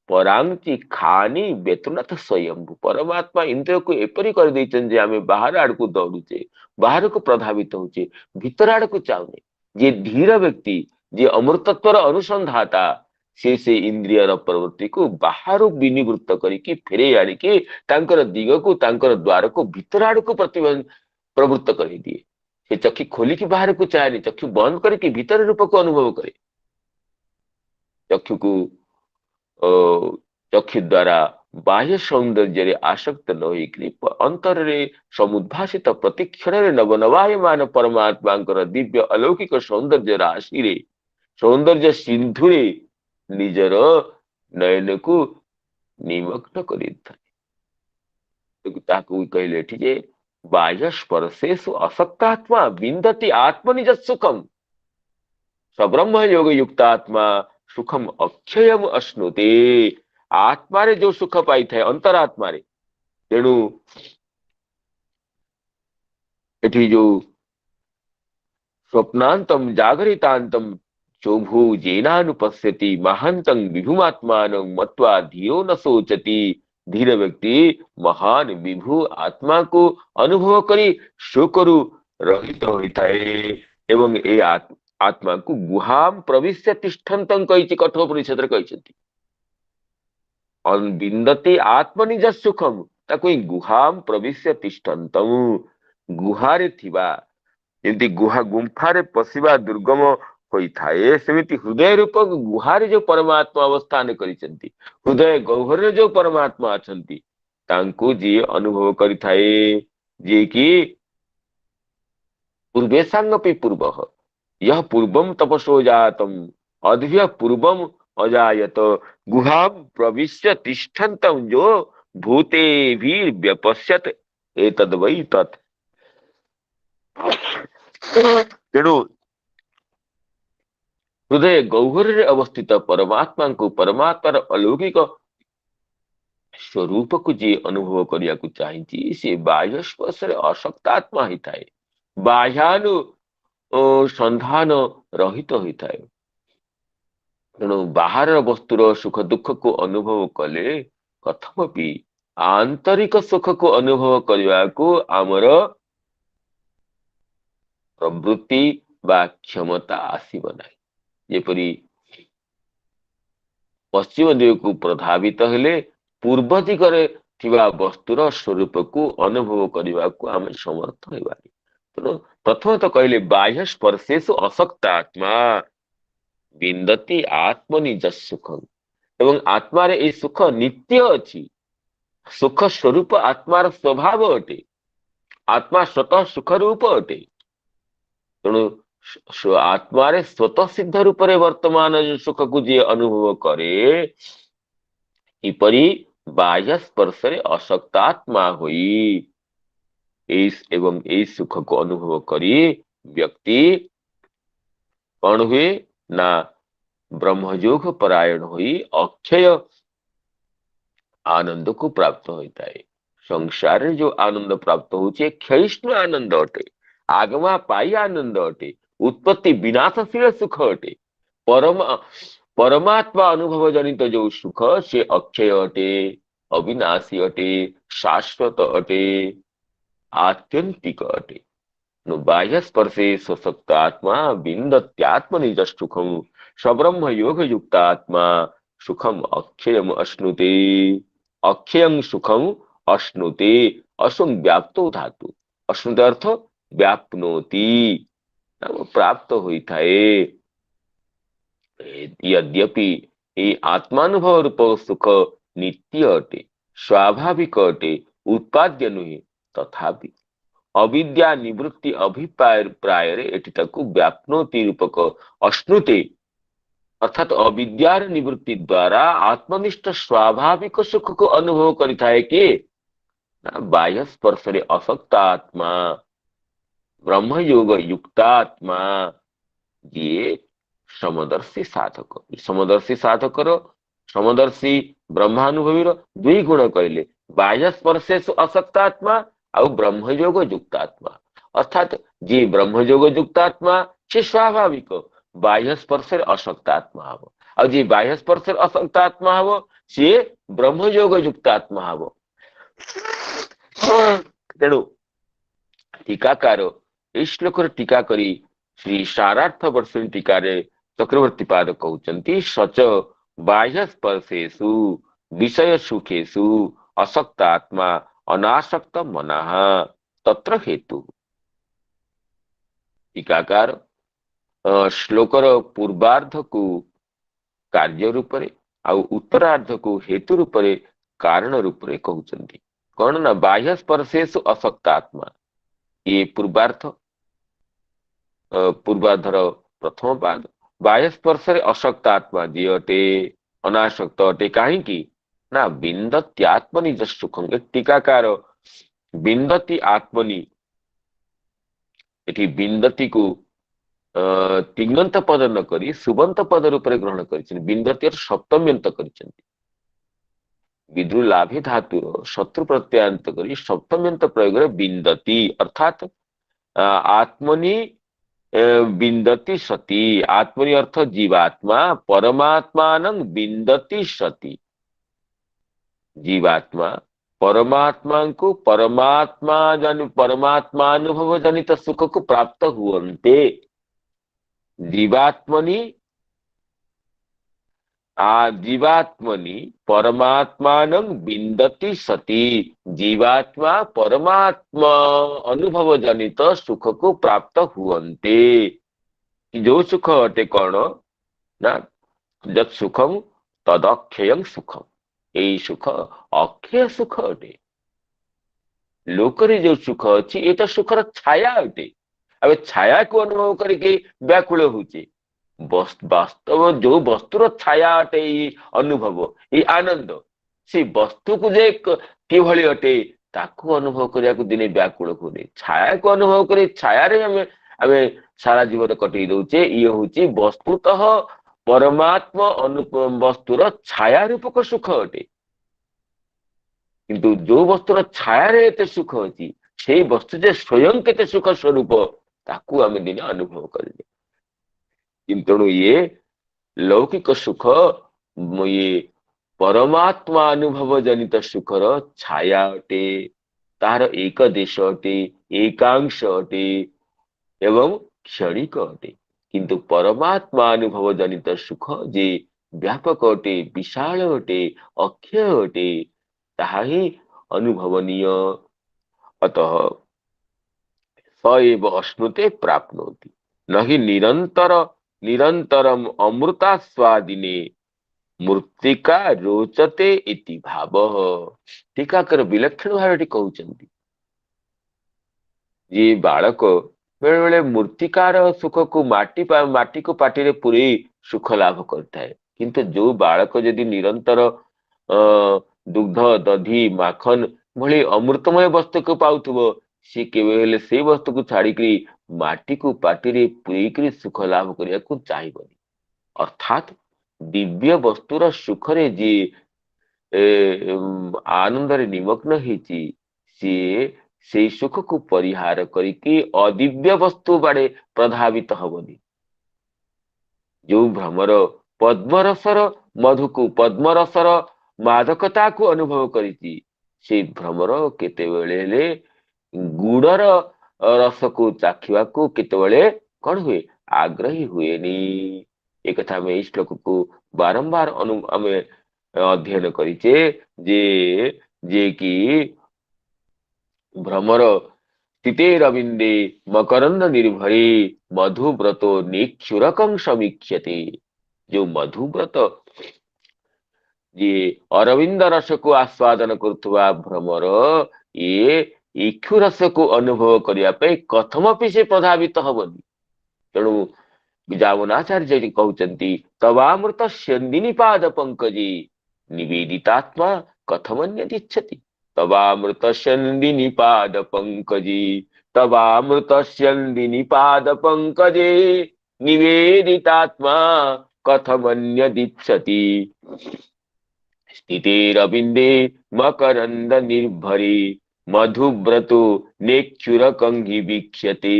ପରାଙ୍କି ଖାନି ବେତୁନାଥ ସ୍ୱୟମ୍ଭୁ ପରମାତ୍ମା ଇନ୍ଦ୍ରିୟକୁ ଏପରି କରିଦେଇଛନ୍ତି ଯେ ଆମେ ବାହାର ଆଡକୁ ଦୌଡୁଛେ ବାହାରକୁ ପ୍ରଭାବିତ ହଉଛେ ଭିତର ଆଡକୁ ଚାହୁଁନେ। ଯିଏ ଧୀର ବ୍ୟକ୍ତି ଯିଏ ଅମୃତତ୍ୱର ଅନୁସନ୍ଧାତା ସେ ଇନ୍ଦ୍ରିୟର ପ୍ରବୃତ୍ତିକୁ ବାହାରୁ ବିନିବୃତ୍ତ କରିକି ଫେରେଇ ଆଣିକି ତାଙ୍କର ଦିଗକୁ ତାଙ୍କର ଦ୍ୱାରକୁ ଭିତର ଆଡକୁ ପ୍ରବୃତ୍ତ କରିଦିଏ। ସେ ଚକ୍ଷୁ ଖୋଲିକି ବାହାରକୁ ଚାହେନି ଚକ୍ଷୁ ବନ୍ଦ କରିକି ଭିତର ରୂପକୁ ଅନୁଭବ କରେ। ଚକ୍ଷୁକୁ ଚକ୍ଷୁ ଦ୍ୱାରା ବାହ୍ୟ ସୌନ୍ଦର୍ଯ୍ୟରେ ଆସକ୍ତ ନ ହେଇକରି ଅନ୍ତରରେ ସମୁଦ୍ଭାସିତ ପ୍ରତିକ୍ଷଣରେ ନବନବାୟମାନ ପରମାତ୍ମାଙ୍କର ଦିବ୍ୟ ଅଲୌକିକ ସୌନ୍ଦର୍ଯ୍ୟ ରାଶିରେ ସୌନ୍ଦର୍ଯ୍ୟ ସିନ୍ଧୁରେ ନିଜର ନୟନକୁ ନିମଗ୍ନ କରିଥାଏ। ତାକୁ କହିଲେ ଏଠି ଯେ ବାହ୍ୟ ସ୍ପର୍ଶେଷୁ ଅସକ୍ତାତ୍ମା ବିନ୍ଦତି ଆତ୍ମନିଜ ସୁଖମ ସବ୍ରହ୍ମ ଯୋଗ ଯୁକ୍ତ ଆତ୍ମା ସୁଖମ ଅକ୍ଷୟମ ଅଶ୍ନୁତେ ଆତ୍ମାରେ ଯୋଉ ସୁଖ ପାଇଥାଏ ଅନ୍ତରାତ୍ମାରେ। ତେଣୁ ଏଠି ଯୋଉ ସ୍ୱପ୍ନାନ୍ତମ ଜାଗରିତାନ୍ତମ ଚୌଭୁ ଜେନାନୁପଶ୍ୟତି ମହାନ୍ତଂ ବିଭୁମାତ୍ମାନ ମତ୍ୱା ଧୀରୋ ନ ଶୋଚତି ଧୀର ବ୍ୟକ୍ତି ମହାନ ବିଭୁ ଆତ୍ମାକୁ ଅନୁଭବ କରି ଶୋକରୁ ରହିତ ହୋଇଥାଏ ଏବଂ ଏ ଆତ୍ମାକୁ ଗୁହାମ ପ୍ରବିଶ୍ୟ ତିଷ୍ଠନ୍ତଂ କହିଛି କଠୋପନିଷଦରେ କହିଛନ୍ତି ବିନ୍ଦତି ଆତ୍ମନିଜ ସୁଖମ ତାକୁ ହିଁ ଗୁହାମ ପ୍ରବିଶ୍ୟ ତିଷ୍ଠନ୍ତଂ ଗୁହାରେ ଥିବା ଯେମିତି ଗୁମ୍ଫାରେ ପଶିବା ଦୁର୍ଗମ ହୋଇଥାଏ ସେମିତି ହୃଦୟ ରୂପ ଗୁହାରେ ଯୋଉ ପରମାତ୍ମା ଅବସ୍ଥାନ କରିଛନ୍ତି, ହୃଦୟ ଗହ୍ୱରରେ ଯୋଉ ପରମାତ୍ମା ଅଛନ୍ତି, ତାଙ୍କୁ ଯିଏ ଅନୁଭବ କରିଥାଏ, ଯିଏକି ପୂର୍ବେଶାଙ୍ଗପି ପୂର୍ବ यह पूर्वम तपसो जातम अद्य पूर्वम अजायत गुहां प्रविश्य तिष्ठन्तं जो भूते भी व्यपश्यत एतद् वै तत्। तेणु हृदय गौहर अवस्थित परमात्मा को परमात्मार अलौकिक स्वरूप को जी अनुभव करिया को चाहिए से बाह्य स्पर्श असक्तात्मा ही थाए, बाह्यानु संधान रहित होता है। तेणु बाहर वस्तुर सुख दुख को अनुभव कले कथमपि आंतरिक सुख को अनुभव करने को आमर प्रवृत्ति बा क्षमता आसीब नाही। जेपरी पश्चिम दिग को प्रभावित हेले पूर्व दिगरे थिबा वस्तुर स्वरूप को अनुभव करने को आम समर्थ होइबानी। तेणु प्रथम तो कहले बाह्य स्पर्शेषु असक्तात्मा विन्दति आत्मनिज सुखम, एवं आत्मार ए सुख नित्य अच्छी, सुख स्वरूप आत्मार स्वभाव अटे, आत्मा स्वतः सुख रूप अटे। तेणु आत्मारे स्वतः सिद्ध रूप वर्तमान जो सुख को जी अनुभव करे, इपरी बाह्य स्पर्श असक्तात्मा हुई एवं ए सुख को अनुभव करी व्यक्ति कौन हुए ना ब्रह्मयोग परायण हुई अक्षय आनंद को प्राप्त होता है। संसार जो आनंद प्राप्त होचे क्षयिष्णु आनंद अटे, आगमा पाई आनंद अटे, उत्पत्ति विनाशशील सुख अटे। परमात्मा अनुभव जनित जो सुख से अक्षय अटे, अविनाशी अटे, शाश्वत अटे, आत्यंतिक अटे। बाह्य स्पर्शे सशक्त आत्मा विन्दत्यात्म निज सुखम सब्रह्म योग युक्त आत्मा सुखम अक्षयम अश्नुते, अक्षयं सुखम अश्नुते, असुं व्याप्तो धातु, अश्नुते अर्थ व्याप्नोति, प्राप्त होता है। यद्यपि ये आत्मानुभव रूप सुख नित्य अटे, स्वाभाविक अटे, उत्पाद्य नुहे, तथापि अविद्या निवृत्ति अभिप्राय एटिताकू व्याप्नोति रूपक अश्नुते अर्थात अविद्यार निवृत्ति द्वारा आत्मनिष्ठ स्वाभाविक सुख को अनुभव करिथाए के बाह्य स्पर्श असक्त आत्मा ब्रह्म योग युक्तात्मा ये समदर्शी साधक। समदर्शी साधकर समदर्शी ब्रह्मानुभवी दुई गुण कहले बाह्य स्पर्शेषु असक्तात्मा और ब्रह्मयोग युक्तात्मा, अर्थात जी ब्रह्मयोग युक्तात्मा से स्वाभाविक बाह्य स्पर्श असक्तात्मा हब, और जी बाह्य स्पर्श असक्तात्मा हब सी ब्रह्मयोग युक्तात्मा हब। तेणु टीकाकार इस श्लोक टीका करी श्री सारार्थ वर्षिणी टीकारे चक्रवर्ती पाद कहउचंती सच बाह्य स्पर्शेषु विषय सुखेषु असक्त आत्मा अनासक्त मनः तत्र हेतु। टीकाकार श्लोकर पूर्वार्ध को कार्य रूप आउ उत्तरार्ध को हेतु रूप कारण रूप कहउचंती। कौन ना बाह्य स्पर्शेषु असक्त आत्मा ये पूर्वार्ध, पूर्वार्धर प्रथम पाद बाह्य स्पर्श असक्त आत्मा जी अटे अनासक्त अटे कहीं ना विन्दति आत्मनि सुखम। टीकाकार विन्दति आत्मनि एठी विन्दति को तिङन्त पद न करी सुबंत पद रूप ग्रहण कर विन्दति सप्तम्यंत कर विद्रु लाभे धातुर शत्रु प्रत्यांत करी सप्तम्यंत प्रयोग विन्दति अर्थात आत्मनि विन्दति सति। आत्मनि अर्थ जीवात्मा परमात्मान विन्दति सति, जीवात्मा परमात्मा को परमात्मानुभव जनित सुख को प्राप्त हुवन्ते। जीवात्मनि परमात्मान विन्दति सति, जीवात्मा परमात्मा अनुभव जनित सुख को प्राप्त हुवन्ते। जो सुख अटे कौन ना ଯତ୍ ସୁଖମ ତଦକ୍ଷୟଂ ସୁଖମ, ଏଇ ସୁଖ ଅକ୍ଷୟ ସୁଖ ଅଟେ। ଲୋକରେ ଯୋଉ ସୁଖ ଅଛି ଏଇଟା ସୁଖର ଛାୟା ଅଟେ। ଆମେ ଛାୟାକୁ ଅନୁଭବ କରିକି ବ୍ୟାକୁଳ ହଉଛେ। ବାସ୍ତବ ଯୋଉ ବସ୍ତୁର ଛାୟା ଅଟେ ଏଇ ଅନୁଭବ, ଏଇ ଆନନ୍ଦ, ସେଇ ବସ୍ତୁକୁ ଯେ କିଭଳି ଅଟେ ତାକୁ ଅନୁଭବ କରିବାକୁ ଦିନେ ବ୍ୟାକୁଳ ହୁଏ। ଛାୟାକୁ ଅନୁଭବ କରି ଛାୟାରେ ଆମେ ଆମେ ସାରା ଜୀବନ କଟେଇ ଦଉଛେ। ଇଏ ହଉଛି ବସ୍ତୁତଃ ପରମାତ୍ମ ବସ୍ତୁର ଛାୟା ରୂପକ ସୁଖ ଅଟେ। କିନ୍ତୁ ଯୋଉ ବସ୍ତୁର ଛାୟାରେ ଏତେ ସୁଖ ଅଛି, ସେଇ ବସ୍ତୁ ଯେ ସ୍ୱୟଂ କେତେ ସୁଖ ସ୍ୱରୂପ ତାକୁ ଆମେ ଦିନେ ଅନୁଭବ କରିଲେ। କିନ୍ତୁ ଇଏ ଲୌକିକ ସୁଖ, ଇଏ ପରମାତ୍ମା ଅନୁଭବ ଜନିତ ସୁଖର ଛାୟା ଅଟେ, ତାହାର ଏକ ଦେଶ ଅଟେ, ଏକାଂଶ ଅଟେ ଏବଂ କ୍ଷଣିକ ଅଟେ। କିନ୍ତୁ ପରମାତ୍ମା ଅନୁଭବ ଜନିତ ସୁଖ ଯେ ବ୍ୟାପକ ଅଟେ, ବିଶାଳ ଅଟେ, ଅକ୍ଷୟ ଅଟେ, ତାହା ହିଁ ଅନୁଭବନୀୟ। ଅତଃ ସ ଏବ ଅଶ୍ନୁତେ ପ୍ରାପ୍ନୋତି ନହି ନିରନ୍ତରମ ଅମୃତାସ୍ୱାଦିନେ ମୃତ୍ତିକା ରୋଚତେ ଇତି ଭାବଃ। ଟୀକାକାର ବିଲକ୍ଷଣ ଭାବରେ କହୁଛନ୍ତି, ଯିଏ ବାଳକ ବେଳେ ବେଳେ ମୃତ୍ତିକାର ସୁଖକୁ ମାଟିକୁ ପାଟିରେ ପୁରେଇ ସୁଖ ଲାଭ କରିଥାଏ। କିନ୍ତୁ ଯୋଉ ବାଳକ ଯଦି ନିରନ୍ତର ଦୁଗ୍ଧ, ଦଧି, ମାଖନ ଭଳି ଅମୃତମୟ ବସ୍ତୁକୁ ପାଉଥିବ, ସେ କେବେ ହେଲେ ସେଇ ବସ୍ତୁକୁ ଛାଡିକି ମାଟିକୁ ପାଟିରେ ପୁରେଇକିରି ସୁଖ ଲାଭ କରିବାକୁ ଚାହିଁବନି। ଅର୍ଥାତ୍ ଦିବ୍ୟ ବସ୍ତୁର ସୁଖରେ ଯିଏ ଆନନ୍ଦରେ ନିମଗ୍ନ ହେଇଛି, ସିଏ ସେଇ ସୁଖକୁ ପରିହାର କରିକି ଅଦିବ୍ୟ ବସ୍ତୁ ବାଡେ ପ୍ରଭାବିତ ହବନି। ଯୋଉ ଭ୍ରମର ପଦ୍ମରସର ମଧୁକୁ, ପଦ୍ମରସର ମାଦକତାକୁ ଅନୁଭବ କରିଛି, ସେଇ ଭ୍ରମର କେତେବେଳେ ହେଲେ ଗୁଡର ରସକୁ ଚାଖିବାକୁ କେତେବେଳେ କଣ ହୁଏ, ଆଗ୍ରହୀ ହୁଏନି। ଏ କଥା ଆମେ ଏଇ ଶ୍ଲୋକକୁ ବାରମ୍ବାର ଆମେ ଅଧ୍ୟୟନ କରିଛେ ଯେ କି ଭ୍ରମର ସ୍ଥିତେ ରବିନ୍ଦେ ମକରନ୍ଦ ନିର୍ଭରେ ମଧୁବ୍ରତ ନିକ୍ଷୁରକଂ ସମୀକ୍ଷତେ। ଯୋଉ ମଧୁବ୍ରତ ଯିଏ ଅରବିନ୍ଦ ରସକୁ ଆସ୍ୱାଦନ କରୁଥିବା ଭ୍ରମର, ଇଏ ଇକ୍ଷୁ ରସକୁ ଅନୁଭବ କରିବା ପାଇଁ କଥମପି ସେ ପ୍ରଭାବିତ ହବନି। ତେଣୁ ଯାମନାଚାର୍ଯ୍ୟ କହୁଛନ୍ତି, ତବାମୃତ ସ୍ୟନ୍ଦିନୀ ପାଦ ପଙ୍କଜେ ନିବେଦିତାତ୍ମା କଥମନ୍ୟଦିଚ୍ଛତି। ତବାମୃତ ସ୍ୟନ୍ଦିନୀ ପାଦ ପଙ୍କଜେ, ତବାମୃତ ସ୍ୟନ୍ଦିନୀ ପାଦ ପଙ୍କଜେ ନିବେଦିତାତ୍ମା କଥମନ୍ୟଦିଚ୍ଛତି। ସ୍ଥିତେ ରବିନ୍ଦେ ମକରନ୍ଦ ନିର୍ଭରେ ମଧୁବ୍ରତ ନେକ୍ଷୁରକଂ ହି ବୀକ୍ଷ୍ୟତେ।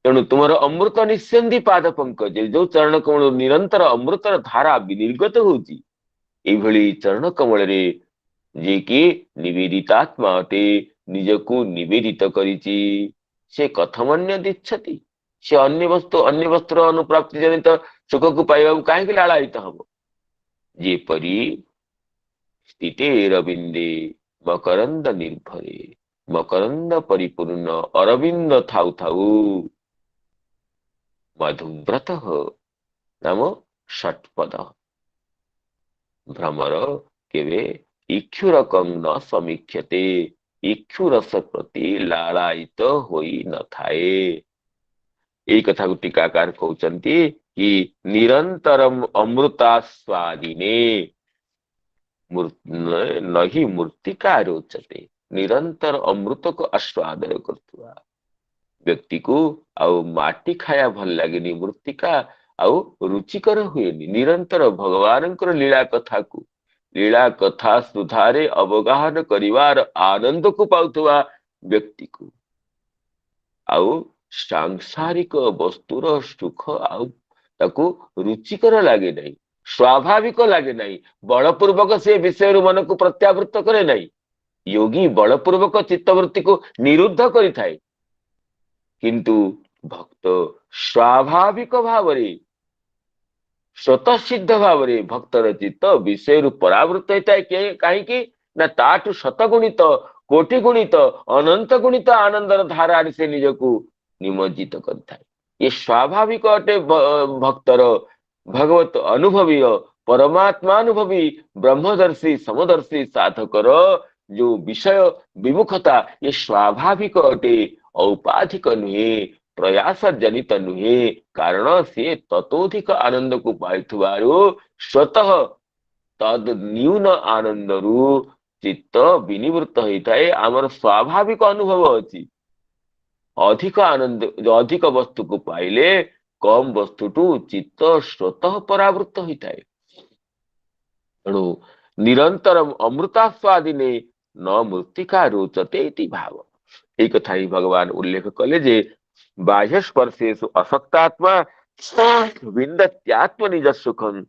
ତେଣୁ ତୁମର ଅମୃତ ନିଃସନ୍ଧି ପାଦ ପଙ୍କଜ, ଯୋଉ ଚରଣ କମଳ ନିରନ୍ତର ଅମୃତର ଧାରା ବିନିର୍ଗତ ହଉଛି, ଏଇଭଳି ଚରଣ କମଳରେ ଯିଏକି ନିବେଦିତାତ୍ମା ଅଟେ, ନିଜକୁ ନିବେଦିତ କରିଛି, ସେ କଥମନ୍ୟ ଦିଚ୍ଛତି। ସେ ଅନ୍ୟ ବସ୍ତୁର ଅନୁପ୍ରାପ୍ତି ଜନିତ ସୁଖକୁ ପାଇବାକୁ କାହିଁକି ଲାଳାୟିତ ହବ? ଯେପରି ସ୍ଥିତେ ରବିନ୍ଦେ ମକରନ୍ଦ ନିର୍ଭରେ, ମକରନ୍ଦ ପରିପୂର୍ଣ୍ଣ ଅରବିନ୍ଦ ଥାଉ ଥାଉ ମଧୁବ୍ରତ ନାମ ଷଟ୍ପଦ ଭ୍ରମର କେବେ ଇକ୍ଷୁରକଂ ନ ସମୀକ୍ଷତେ, ଇକ୍ଷୁ ରସ ପ୍ରତି ଲାଳାୟିତ ହୋଇ ନଥାଏ। ଏଇ କଥାକୁ ଟୀକାକାର କହୁଛନ୍ତି କି ନିରନ୍ତରମ ଅମୃତାସ୍ୱାଦିନେ ନହି ମୃତ୍ତିକା ରୋଚତେ। ନିରନ୍ତର ଅମୃତକୁ ଆସ୍ୱାଦନ କରୁଥିବା ବ୍ୟକ୍ତିକୁ ଆଉ ମାଟି ଖାଇବା ଭଲ ଲାଗେନି, ମୃତ୍ତିକା ଆଉ ରୁଚିକର ହୁଏନି। ନିରନ୍ତର ଭଗବାନଙ୍କର ଲୀଳା କଥା ସୁଧାରେ ଅବଗାହନ କରିବାର ଆନନ୍ଦକୁ ପାଉଥିବା ବ୍ୟକ୍ତିକୁ ଆଉ ସାଂସାରିକ ବସ୍ତୁର ସୁଖ ଆଉ ତାକୁ ରୁଚିକର ଲାଗେ ନାହିଁ, ସ୍ୱାଭାବିକ ଲାଗେ ନାହିଁ। ବଳପୂର୍ବକ ସେ ବିଷୟରୁ ମନକୁ ପ୍ରତ୍ୟାବୃତ୍ତ କରେ ନାହିଁ। ଯୋଗୀ ବଳପୂର୍ବକ ଚିତ୍ତବୃତ୍ତିକୁ ନିରୁଦ୍ଧ କରିଥାଏ, କିନ୍ତୁ ଭକ୍ତ ସ୍ୱାଭାବିକ ଭାବରେ, ସ୍ୱତଃସିଦ୍ଧ ଭାବରେ ଭକ୍ତର ଚିତ୍ତ ବିଷୟରୁ ପରାବୃତ ହେଇଥାଏ। କାହିଁକି ନା ତାଠୁ ଶତଗୁଣିତ, କୋଟି ଗୁଣିତ, ଅନନ୍ତ ଗୁଣିତ ଆନନ୍ଦର ଧାରାରେ ସେ ନିଜକୁ ନିମଜ୍ଜିତ କରିଥାଏ। ये स्वाभाविक अटे भक्तर भगवत अनुभवी परमात्मानुभवी ब्रह्मदर्शी समदर्शी साधकर जो विषय विमुखता ये स्वाभाविक अटे, औपाधिक नुहे, प्रयास जनित नुहे। कारण से ततोधिक आनंद को पाइथुवारु स्वतः तद न्यून आनंद रु चित्त विनिवृत्त होता है। आमर स्वाभाविक अनुभव अछि अधिक आनंद, जो अधिक वस्तु को पाइले कम वस्तु टू चित्त स्वतः परावृत्त होता है। तेणु निरंतर अमृतास्वादिने न मृत्तिका रोचते इति भाव। एक कथा ही भगवान उल्लेख कले जे बाह्य स्पर्शेषु असक्तात्मा विन्दत्यात्म निज सुखम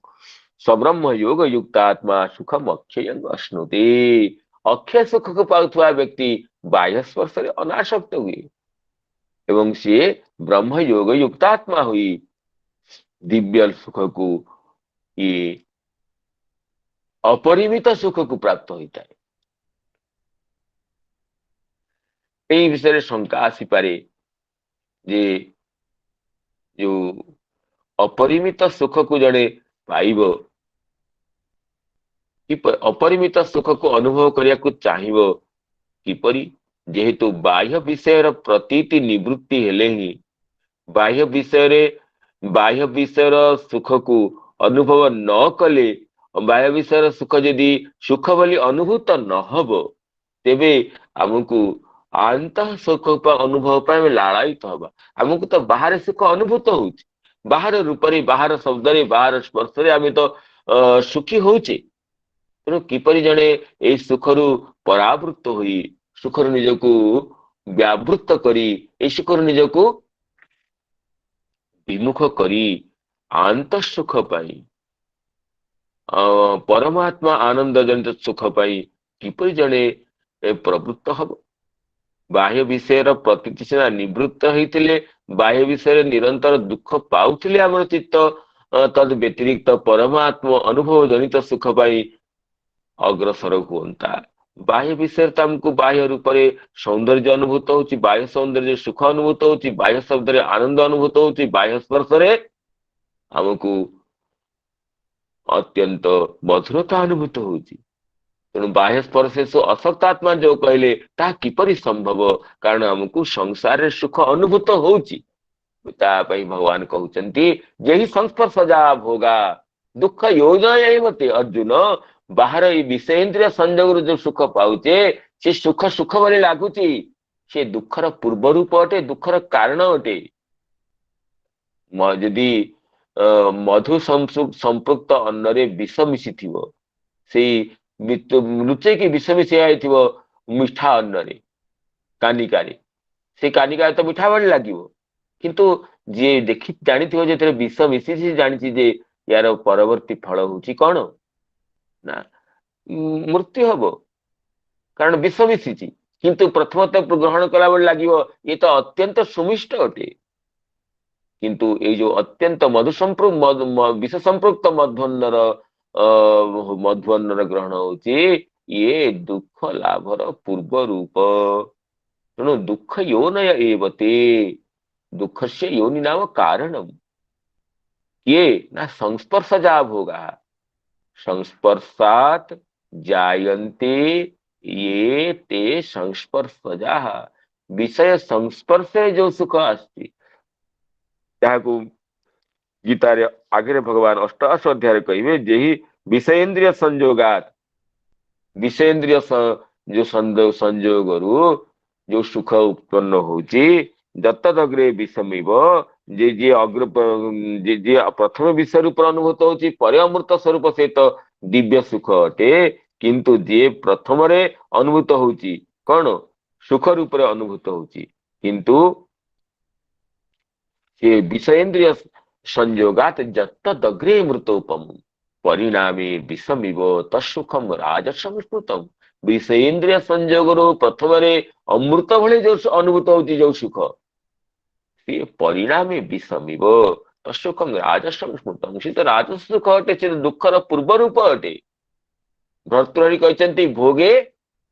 सब्रह्म योग युक्तात्मा सुखम अक्षयं अश्नुते। अक्षय सुख को पाउथुआ व्यक्ति बाह्य स्पर्श रे अनासक्त हुए एवं से ब्रह्म योग युक्तात्मा हुई दिव्य सुख को, ये अपरिमित सुख को प्राप्त होता है। এই বিষয়ে শঙ্কা আসিপারে যে जो अपरिमित सुख को जड़े पाइब, अपरिमित सुख को अनुभव करिया को चाहिब किपरि, जेहेतु बाह्य विषय प्रतीति निवृत्ति हेले ही बाह्य विषय सुख को अनुभव न कले, बाह्य विषय सुख यदि सुख बोली अनुभूत न हब तेबे आमको आंत सुख अनुभव पर लालायित हवा। आमको तो बाहर सुख अनुभूत हो, बाहर रूप बाहर शब्द बाहर स्पर्श आम तो सुखी होचे। तेणु किपरि जड़े ए सुखरु परावृत्त हुई सुखर निजको व्यावृत्त करी ए सुखर निजको विमुख करी आंत सुख पाई परमात्मा आनंद जनित सुख पाई किपरि जड़े प्रवृत्त हब। बाह्य विषय प्रतीति सीना निवृत्त होते बाह्य विषय निरंतर दुख पाउथिले आमर चित्त तद व्यतिरिक्त परमात्मा अनुभव जनित सुख पाई अग्रसर हुंता। बाह्य विषय आमको बाह्य रूप से सौंदर्य अनुभूत होची, बाह्य सौंदर्य सुख अनुभूत होची, बाह्य शब्द रे आनंद अनुभूत होची, बाह्य स्पर्श रे आमको अत्यंत मधुरता अनुभूत होची। तेणु बाह्य स्पर्शेषु असक्तात्मा जो कहले ता किपरि संभव, कारण हमको संसार रे सुख अनुभूत होची। ता पई भगवान कहउचंती जेहि संस्पर्श जा भोगा दुख योजयते। अर्जुन बाहर ये विषय इंद्रिय संयोग जो सुख पाउचे से सुख सुख बोली लागुची, से दुखर पूर्व रूप अटे, दुखर कारण अटे। यदि मधु संपृक्त अन्न रे विष मिसी थिवो, सेई लुचे की विष मिसी आइथिवो मिठा अन्न रे कानिका रे, से कानिका तो मिठा भली लागिवो, किंतु जे देखि जानिथिवो जे विष मिसी से जानिछि जे यार परवर्ती फल होची कौन ना मृत्यु हब, कारण विष मिसी। किंतु प्रथमतः ग्रहण कला बेले लागिवो ये तो अत्यंत सुमिष्ट अटे, किंतु ये जो अत्यंत मधु संपृक्त विष संपृक्त मध्वन्नर ग्रहण होची ये दुख लाभर पूर्व रूप। तेणु दुख योनय एवते, दुख से योनि नाम कारणम ये ना संस्पर्शजा भोगा, संस्पर्शात जायन्ते ये ते संस्पर्शजा। विषय संस्पर्शे जो सुख आस्ति ताहाको गीतारे आगे भगवान अष्टादश अध्याय कहिबे जेहि विषयेन्द्रिय संयोगात, विषयेन्द्रिय जो संयोगरु जो सुख उत्पन्न होची दत्तदग्रे विषमिव, जे जे अग्र जे प्रथम विषय रूप अनुभूत होची परे अमृत स्वरूप से तो दिव्य सुख अटे, किंतु जे प्रथम रे अनुभूत होची कौन सुख रूप रे अनुभूत होची, किंतु ये विषयेन्द्रिय संयोगात दग्रे मृतोपम परिणामे विषमिव तत्सुखम राजसंस्कृतम। विषयेन्द्रिय संयोग प्रथम रे अमृत भले जो अनुभूत होची जो सुख से परिणामे विषमिव तत्सुखम राजसंस्कृतम, से तो राजस सुख अटे, से दुखर पूर्व रूप अटे। भर्तृहरि कहते भोगे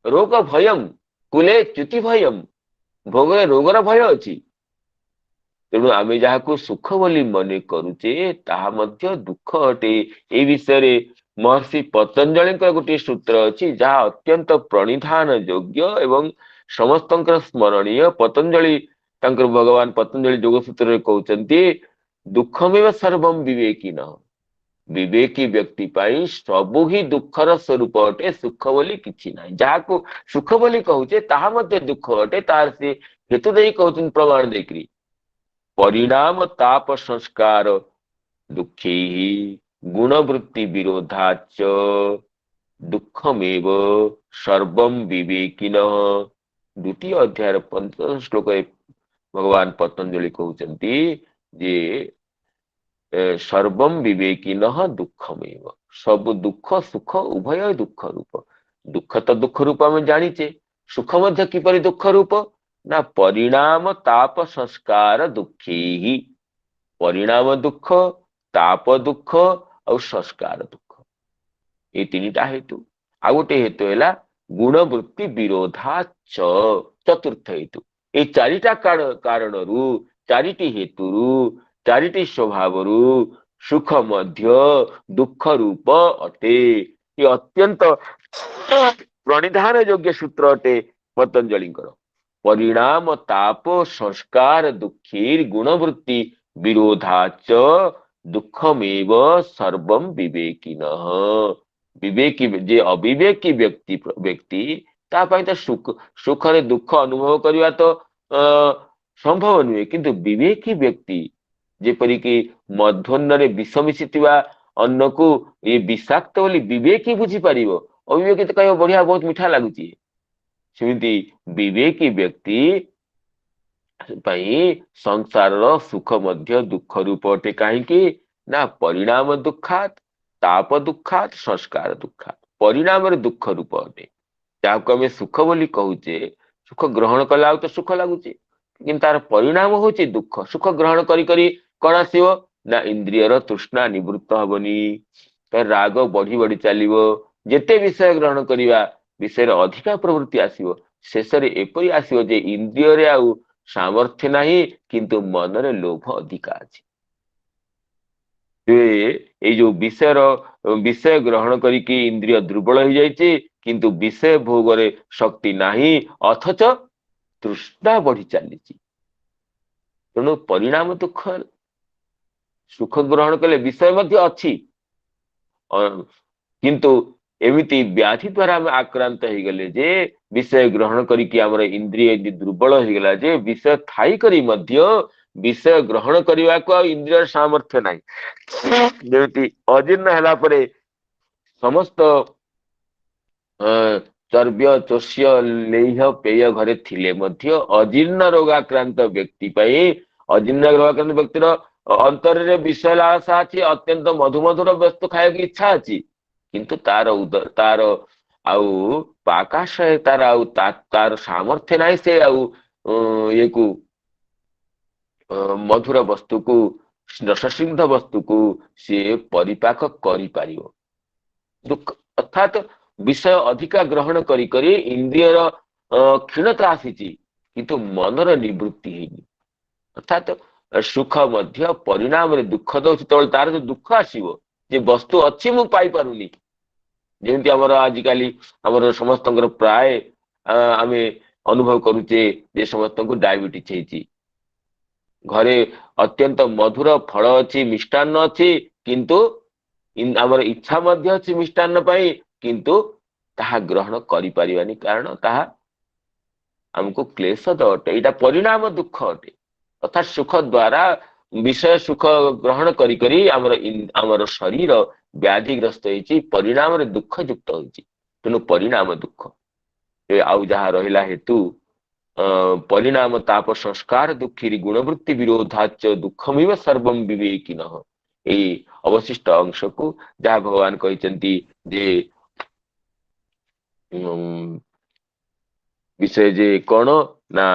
रोग भयम कुले च्युति भयम, भोगे रोगर भय अच्छी। ତେଣୁ ଆମେ ଯାହାକୁ ସୁଖ ବୋଲି ମନେ କରୁଛେ ତାହା ମଧ୍ୟ ଦୁଃଖ ଅଟେ। ଏ ବିଷୟରେ ମହର୍ଷି ପତଞ୍ଜଳିଙ୍କର ଗୋଟିଏ ସୂତ୍ର ଅଛି ଯାହା ଅତ୍ୟନ୍ତ ପ୍ରଣିଧାନ ଯୋଗ୍ୟ ଏବଂ ସମସ୍ତଙ୍କର ସ୍ମରଣୀୟ। ପତଞ୍ଜଳି ତାଙ୍କର ଭଗବାନ ପତଞ୍ଜଳି ଯୋଗ ସୂତ୍ରରେ କହୁଛନ୍ତି ଦୁଃଖମେବ ସର୍ବମ୍ ବିବେକିନ। ବିବେକୀ ବ୍ୟକ୍ତି ପାଇଁ ସବୁ ହିଁ ଦୁଃଖର ସ୍ୱରୂପ ଅଟେ, ସୁଖ ବୋଲି କିଛି ନାହିଁ। ଯାହାକୁ ସୁଖ ବୋଲି କହୁଛେ ତାହା ମଧ୍ୟ ଦୁଃଖ ଅଟେ। ତାର ସେ ହେତୁ ଦେଇ କହୁଛନ୍ତି ପ୍ରମାଣ ଦେଇକରି ପରିଣାମ ତାପ ସଂସ୍କାର ଦୁଃଖୀ ଗୁଣବୃତ୍ତି ବିରୋଧାଚ ଦୁଃଖମେବ ସର୍ବମ ବିବେକିନ। ଦ୍ୱିତୀୟ ଅଧ୍ୟାୟର 15 ଶ୍ଲୋକରେ ଭଗବାନ ପତଞ୍ଜଳି କହୁଛନ୍ତି ଯେ ସର୍ବମ ବିବେକିନ ଦୁଃଖମେବ। ସବୁ ଦୁଃଖ ସୁଖ ଉଭୟ ଦୁଃଖ ରୂପ। ଦୁଃଖ ତ ଦୁଃଖ ରୂପ ଆମେ ଜାଣିଛେ, ସୁଖ ମଧ୍ୟ କିପରି ଦୁଃଖ ରୂପ ନା ପରିଣାମ ତାପ ସଂସ୍କାର ଦୁଃଖୀ। ପରିଣାମ ଦୁଃଖ, ତାପ ଦୁଃଖ ଆଉ ସଂସ୍କାର ଦୁଃଖ, ଏଇ ତିନିଟା ହେତୁ। ଆଉ ଗୋଟେ ହେତୁ ହେଲା ଗୁଣବୃତ୍ତି ବିରୋଧାଚ, ଚତୁର୍ଥ ହେତୁ। ଏଇ ଚାରିଟା କାରଣରୁ, ଚାରିଟି ହେତୁରୁ, ଚାରିଟି ସ୍ୱଭାବରୁ ସୁଖ ମଧ୍ୟ ଦୁଃଖ ରୂପ ଅଟେ। ଏ ଅତ୍ୟନ୍ତ ପ୍ରଣିଧାନ ଯୋଗ୍ୟ ସୂତ୍ର ଅଟେ ପତଞ୍ଜଳିଙ୍କର। ପରିଣାମ ତାପ ସଂସ୍କାର ଦୁଃଖୀର ଗୁଣବୃତ୍ତି ବିରୋଧାଚ ଦୁଃଖମେବ ସର୍ବମ ବିବେକିନ। ବିବେକୀ ଯେ ଅବିବେକୀ ବ୍ୟକ୍ତି ତା ପାଇଁ ତ ସୁଖରେ ଦୁଃଖ ଅନୁଭବ କରିବା ତ ସମ୍ଭବ ନୁହେଁ, କିନ୍ତୁ ବିବେକୀ ବ୍ୟକ୍ତି ଯେପରିକି ମଧ୍ୟାହ୍ନରେ ବିଷ ମିଶିଥିବା ଅନ୍ନକୁ ଏ ବିଷାକ୍ତ ବୋଲି ବିବେକୀ ବୁଝିପାରିବ, ଅବିବେକୀ ତ କହିବ ବଢିଆ ବହୁତ ମିଠା ଲାଗୁଛି। ସେମିତି ବିବେକୀ ବ୍ୟକ୍ତି ପାଇଁ ସଂସାରର ସୁଖ ମଧ୍ୟ ଦୁଃଖ ରୂପ ଅଟେ। କାହିଁକି ନା ପରିଣାମ ଦୁଃଖାତ୍, ତାପ ଦୁଃଖାତ୍, ସଂସ୍କାର ଦୁଃଖାତ୍। ପରିଣାମରେ ଦୁଃଖ ରୂପ ଅଟେ। ଯାହାକୁ ଆମେ ସୁଖ ବୋଲି କହୁଛେ, ସୁଖ ଗ୍ରହଣ କଲା ଆଉ ତ ସୁଖ ଲାଗୁଛି, କିନ୍ତୁ ତାର ପରିଣାମ ହଉଛି ଦୁଃଖ। ସୁଖ ଗ୍ରହଣ କରି କରି କଣ ଆସିବ ନା ଇନ୍ଦ୍ରିୟର ତୃଷ୍ଣା ନିବୃତ୍ତ ହବନି, ତାର ରାଗ ବଢି ବଢି ଚାଲିବ। ଯେତେ ବିଷୟ ଗ୍ରହଣ କରିବା ବିଷୟରେ ଅଧିକା ପ୍ରବୃତ୍ତି ଆସିବ। ଶେଷରେ ଏପରି ଆସିବ ଯେ ଇନ୍ଦ୍ରିୟରେ ଆଉ ସାମର୍ଥ୍ୟ ନାହିଁ, କିନ୍ତୁ ମନରେ ଲୋଭ ଅଧିକା ଅଛି। ଏଇ ଯୋଉ ବିଷୟ ଗ୍ରହଣ କରିକି ଇନ୍ଦ୍ରିୟ ଦୁର୍ବଳ ହେଇଯାଇଛି, କିନ୍ତୁ ବିଷୟ ଭୋଗରେ ଶକ୍ତି ନାହିଁ, ଅଥଚ ତୃଷ୍ଣା ବଢି ଚାଲିଛି। ତେଣୁ ପରିଣାମ ଦୁଃଖ। ସୁଖ ଗ୍ରହଣ କଲେ ବିଷୟ ମଧ୍ୟ ଅଛି, କିନ୍ତୁ ଏମିତି ବ୍ୟାଧି ଦ୍ଵାରା ଆମେ ଆକ୍ରାନ୍ତ ହେଇଗଲେ ଯେ ବିଷୟ ଗ୍ରହଣ କରିକି ଆମର ଇନ୍ଦ୍ରିୟ ଦୁର୍ବଳ ହେଇଗଲା ଯେ ବିଷୟ ଥାଇକରି ମଧ୍ୟ ବିଷୟ ଗ୍ରହଣ କରିବାକୁ ଆଉ ଇନ୍ଦ୍ରିୟର ସାମର୍ଥ୍ୟ ନାହିଁ। ଯେମିତି ଅଜୀର୍ଣ୍ଣ ହେଲା ପରେ ସମସ୍ତ ଚର୍ବ୍ୟ ଚୋଷ୍ୟ ଲେହ୍ୟ ପେୟ ଘରେ ଥିଲେ ମଧ୍ୟ ଅଜୀର୍ଣ୍ଣ ରୋଗାକ୍ରାନ୍ତ ବ୍ୟକ୍ତି ପାଇଁ, ଅଜୀର୍ଣ୍ଣ ରୋଗାକ୍ରାନ୍ତ ବ୍ୟକ୍ତିର ଅନ୍ତରରେ ବିଷୟ ଲାଳସା ଅଛି, ଅତ୍ୟନ୍ତ ମଧୁମଧୁର ବସ୍ତୁ ଖାଇବାକୁ ଇଚ୍ଛା ଅଛି, କିନ୍ତୁ ତାର ଆଉ ପାକାଶୟ ତାର ସାମର୍ଥ୍ୟ ନାହିଁ ସେ ଆଉ ଇଏକୁ ମଧୁର ବସ୍ତୁକୁ, ରସସିଗ୍ଧ ବସ୍ତୁକୁ ସିଏ ପରିପାକ କରିପାରିବ। ଅର୍ଥାତ୍ ବିଷୟ ଅଧିକା ଗ୍ରହଣ କରି କରି ଇନ୍ଦ୍ରିୟର କ୍ଷୀଣତା ଆସିଛି, କିନ୍ତୁ ମନର ନିବୃତ୍ତି ହେଇନି। ଅର୍ଥାତ୍ ସୁଖ ମଧ୍ୟ ପରିଣାମରେ ଦୁଃଖ ଦଉଛି। ଯେତେବେଳେ ତାର ଯୋଉ ଦୁଃଖ ଆସିବ ଯେ ବସ୍ତୁ ଅଛି ମୁଁ ପାଇପାରୁନି, ଯେମିତି ଆମର ଆଜିକାଲି ଆମର ସମସ୍ତଙ୍କର ପ୍ରାୟ ଆମେ ଅନୁଭବ କରୁଛେ ଯେ ସମସ୍ତଙ୍କୁ ଡାଇବେଟିସ୍ ହେଇଛି। ଘରେ ଅତ୍ୟନ୍ତ ମଧୁର ଫଳ ଅଛି, ମିଷ୍ଟାନ୍ନ ଅଛି, କିନ୍ତୁ ଆମର ଇଚ୍ଛା ମଧ୍ୟ ଅଛି ମିଷ୍ଟାନ୍ନ ପାଇଁ, କିନ୍ତୁ ତାହା ଗ୍ରହଣ କରିପାରିବାନି, କାରଣ ତାହା ଆମକୁ କ୍ଲେଶ ଅଟେ। ଏଇଟା ପରିଣାମ ଦୁଃଖ ଅଟେ। ଅର୍ଥାତ୍ ସୁଖ ଦ୍ଵାରା ବିଷୟ ସୁଖ ଗ୍ରହଣ କରି କରି ଆମର ଶରୀର ବ୍ୟାଧିଗ୍ରସ୍ତ ହେଇଛି, ପରିଣାମରେ ଦୁଃଖ ଯୁକ୍ତ ହୋଇଛି। ତେଣୁ ପରିଣାମ ଦୁଃଖ। ଆଉ ଯାହା ରହିଲା ହେତୁ ପରିଣାମ ତାପ ସଂସ୍କାର ଦୁଃଖୀ ଗୁଣବୃତ୍ତି ବିରୋଧାଚ ଦୁଃଖମିବ ସର୍ବମ ବିବେକିନ। ଏଇ ଅବଶିଷ୍ଟ ଅଂଶକୁ ଯାହା ଭଗବାନ କହିଛନ୍ତି ଯେ ବିଷୟ ଯେ କଣ ନା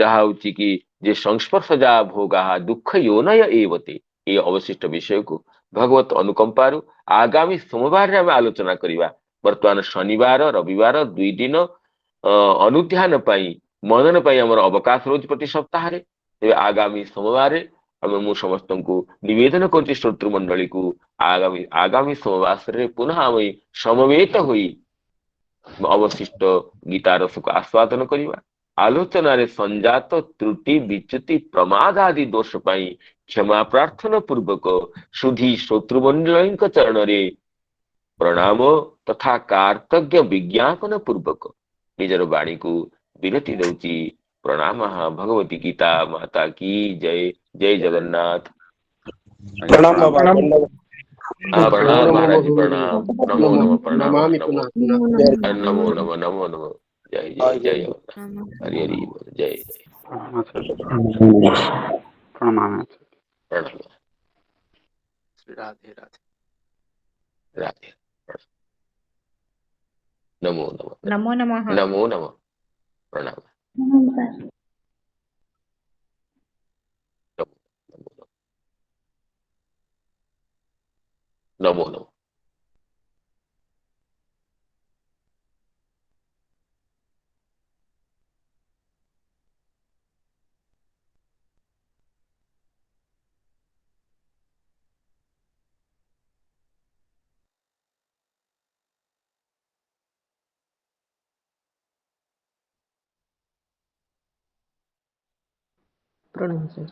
ଯାହା ହଉଛି କି ଯେ ସଂସ୍ପର୍ଶ ଯାହା ଭୋଗା ଦୁଃଖ ୟୋନୟ ଏବତେ, ଏଇ ଅବଶିଷ୍ଟ ବିଷୟକୁ ଭଗବତ ଅନୁକମ୍ପାରୁ ଆଗାମୀ ସୋମବାରରେ ଆମେ ଆଲୋଚନା କରିବା। ବର୍ତ୍ତମାନ ଶନିବାର ରବିବାର 2 ଦିନ ଅନୁଧ୍ୟାନ ପାଇଁ, ମନନ ପାଇଁ ଆମର ଅବକାଶ ରହୁଛି ପ୍ରତି ସପ୍ତାହରେ। ତେବେ ଆଗାମୀ ସୋମବାରରେ ମୁଁ ସମସ୍ତଙ୍କୁ ନିବେଦନ କରୁଛି ଶ୍ରୋତୃ ମଣ୍ଡଳୀକୁ ଆଗାମୀ ସୋମବାରରେ ପୁନଃ ଆମେ ସମବେତ ହୋଇ ଅବଶିଷ୍ଟ ଗୀତା ରସକୁ ଆସ୍ୱାଦନ କରିବା। ଆଲୋଚନାରେ ସଂଜାତ ତ୍ରୁଟି ବିଚ୍ୟୁତି ପ୍ରମାଦ ଆଦି ଦୋଷ ପାଇଁ କ୍ଷମା ପ୍ରାର୍ଥନା ପୂର୍ବକ ସୁଧୀ ଶ୍ରୋତୃମଣ୍ଡଳୀଙ୍କ ଚରଣରେ ପ୍ରଣାମ ତଥା କାର୍ତ୍ତଜ୍ञ ବିଜ୍ଞାପନ ପୂର୍ବକ ନିଜର ବାଣୀକୁ ବିରତି ଦଉଛି। प्रणाम। भगवती गीता माता की जय। जय जगन्नाथ।
प्रणाम बाबा।
प्रणाम।
प्रणाम
नमो
महाराज जी,
नमो
प्रणाम। नमो
नमो
नमो प्रणाम
नमामि
नमो
पुनः पुनः। जय
नमो नमो नमो नमो। जय जय जय जगन्नाथ। हरि हरि बोल। जय जय
प्रणाम।
प्रणाम।
राधे राधे।
राधे। नमो नमो
नमो नमः।
नमो नमो प्रणाम। नमो नमो।
प्रणाम सर।